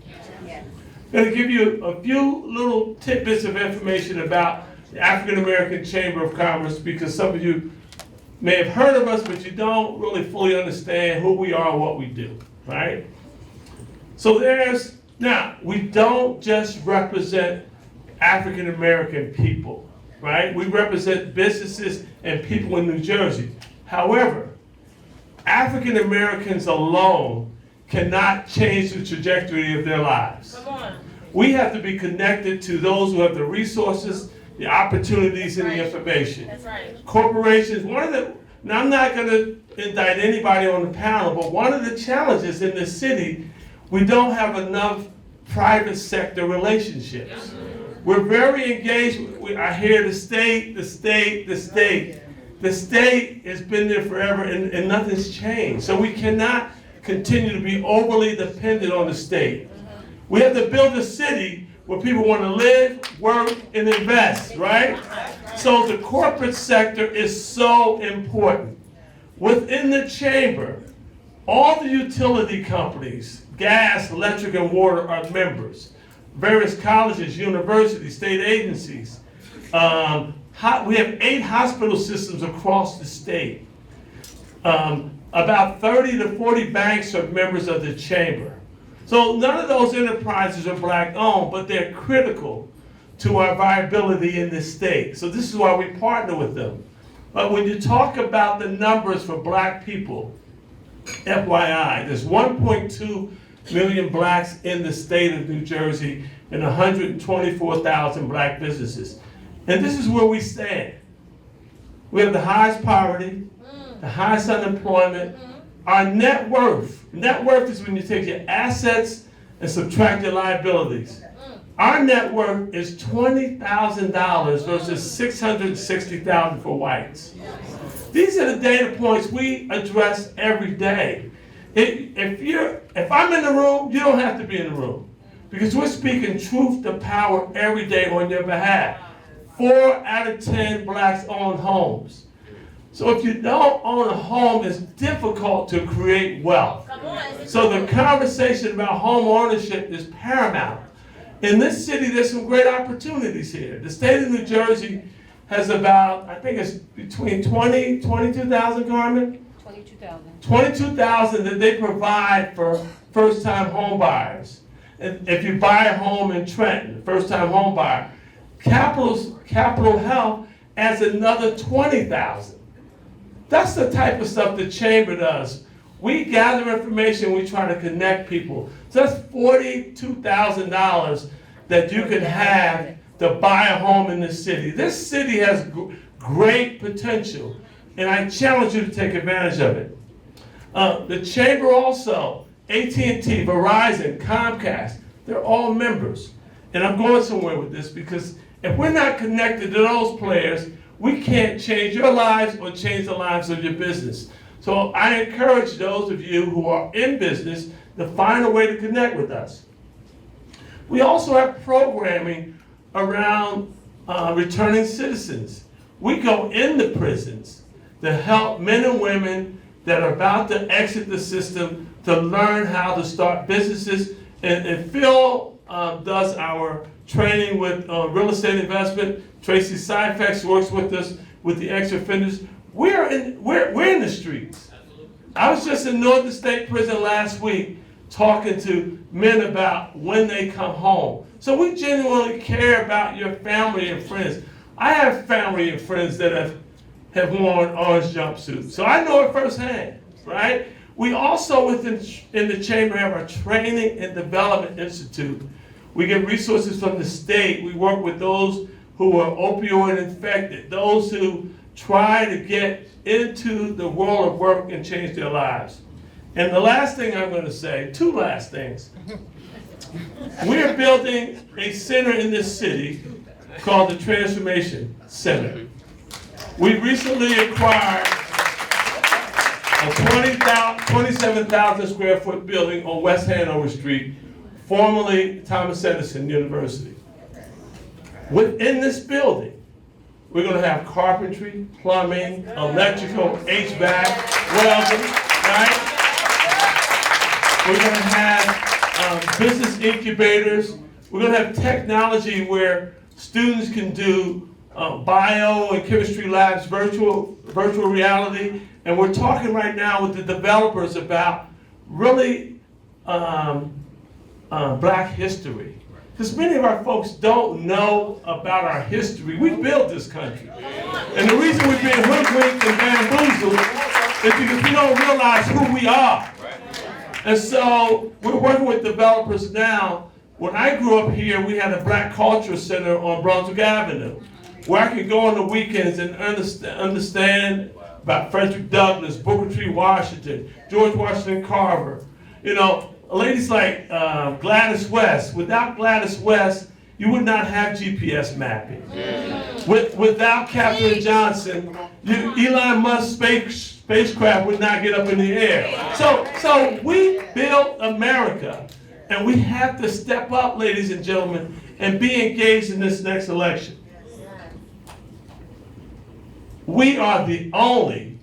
I'm going to give you a few little tidbits of information about the African American Chamber of Commerce, because some of you may have heard of us, but you don't really fully understand who we are and what we do, right? So now, we don't just represent African American people, right? We represent businesses and people in New Jersey. However, African Americans alone cannot change the trajectory of their lives. Come on. We have to be connected to those who have the resources, the opportunities, and the information. That's right. Corporations, now I'm not going to indict anybody on the panel, but one of the challenges in this city, we don't have enough private sector relationships. We're very engaged. I hear the state. The state has been there forever and nothing's changed. So we cannot continue to be overly dependent on the state. We have to build a city where people want to live, work, and invest, right? So the corporate sector is so important. Within the chamber, all the utility companies, gas, electric, and water are members. Various colleges, universities, state agencies. We have 8 hospital systems across the state. About 30 to 40 banks are members of the chamber. So none of those enterprises are black owned, but they're critical to our viability in this state. So this is why we partner with them. But when you talk about the numbers for black people, FYI, there's 1.2 million blacks in the state of New Jersey and 124,000 black businesses. And this is where we stand. We have the highest poverty, the highest unemployment. Our net worth is when you take your assets and subtract your liabilities. Our net worth is $20,000 versus $660,000 for whites. These are the data points we address every day. If I'm in the room, you don't have to be in the room, because we're speaking truth to power every day on your behalf. 4 out of 10 blacks own homes. So if you don't own a home, it's difficult to create wealth. So the conversation about home ownership is paramount. In this city, there's some great opportunities here. The state of New Jersey has about, I think it's between 22,000, Carmen? 22,000 that they provide for first-time home buyers. And if you buy a home in Trenton, first-time home buyer, Capital Health adds another 20,000. That's the type of stuff the chamber does. We gather information, we try to connect people. So that's $42,000 that you can have to buy a home in this city. This city has great potential, and I challenge you to take advantage of it. The chamber also, AT&T, Verizon, Comcast, they're all members. And I'm going somewhere with this, because if we're not connected to those players, we can't change your lives or change the lives of your business. So I encourage those of you who are in business to find a way to connect with us. We also have programming around returning citizens. We go into prisons to help men and women that are about to exit the system to learn how to start businesses. And Phil does our training with real estate investment. Tracy Syfax works with us with the ex-offenders. We're in the streets. I was just in Northern State Prison last week talking to men about when they come home. So we genuinely care about your family and friends. I have family and friends that have worn orange jumpsuits, so I know it firsthand, right? We also in the chamber have our Training and Development Institute. We get resources from the state. We work with those who are opioid infected, those who try to get into the world of work and change their lives. And the last thing I'm going to say, 2 last things. We're building a center in this city called the Transformation Center. We recently acquired a a 27,000 square foot building on West Hanover Street, formerly Thomas Edison University. Within this building, we're going to have carpentry, plumbing, electrical, HVAC, welding, right? We're going to have business incubators. We're going to have technology where students can do bio and chemistry labs, virtual reality. And we're talking right now with the developers about really Black history. Because many of our folks don't know about our history. We built this country. And the reason we've been hoodwinked and bamboozled is because we don't realize who we are. And so we're working with developers now. When I grew up here, we had a Black Culture Center on Brunswick Avenue, where I could go on the weekends and understand about Frederick Douglass, Booker T. Washington, George Washington Carver. You know, ladies like Gladys West. Without Gladys West, you would not have GPS mapping. Without Captain Johnson, Elon Musk's spacecraft would not get up in the air. So we built America, and we have to step up, ladies and gentlemen, and be engaged in this next election. We are the only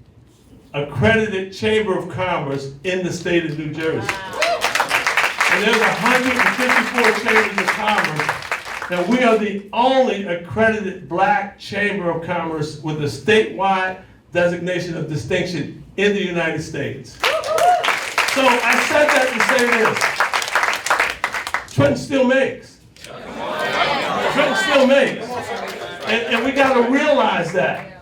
accredited Chamber of Commerce in the state of New Jersey. And there's 154 chambers of commerce, and we are the only accredited Black Chamber of Commerce with a statewide designation of distinction in the United States. So I said that to say this. Trenton still makes. Trenton still makes. And we got to realize that.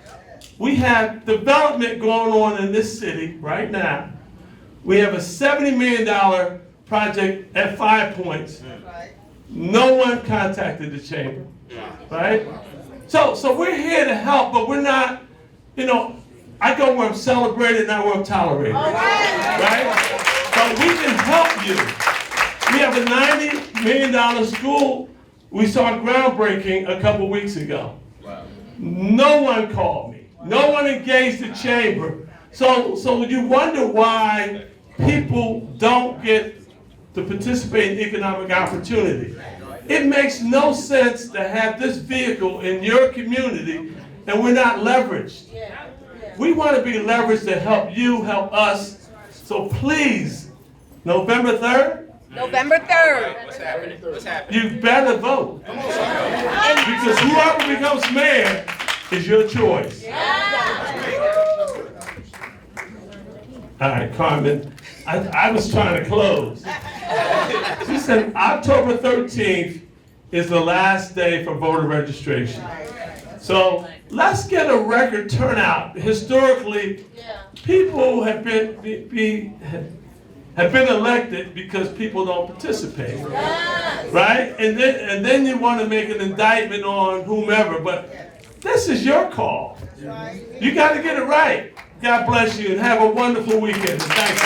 We have development going on in this city right now. We have a $70 million project at 5 Points. No one contacted the chamber, right? So we're here to help, but we're not, you know, I go where I'm celebrated, not where I'm tolerated, right? But we can help you. We have a $90 million school. We saw groundbreaking a couple weeks ago. No one called me. No one engaged the chamber. So you wonder why people don't get to participate in economic opportunity. It makes no sense to have this vehicle in your community and we're not leveraged. We want to be leveraged to help you, help us. So please, November 3rd? November 3rd. What's happening? What's happening? You better vote. Because whoever becomes mayor is your choice. All right, Carmen, I was trying to close. She said October 13th is the last day for voter registration. So let's get a record turnout. Historically, people have been elected because people don't participate, right? And then you want to make an indictment on whomever, but this is your call. You got to get it right. God bless you and have a wonderful weekend. Thank you.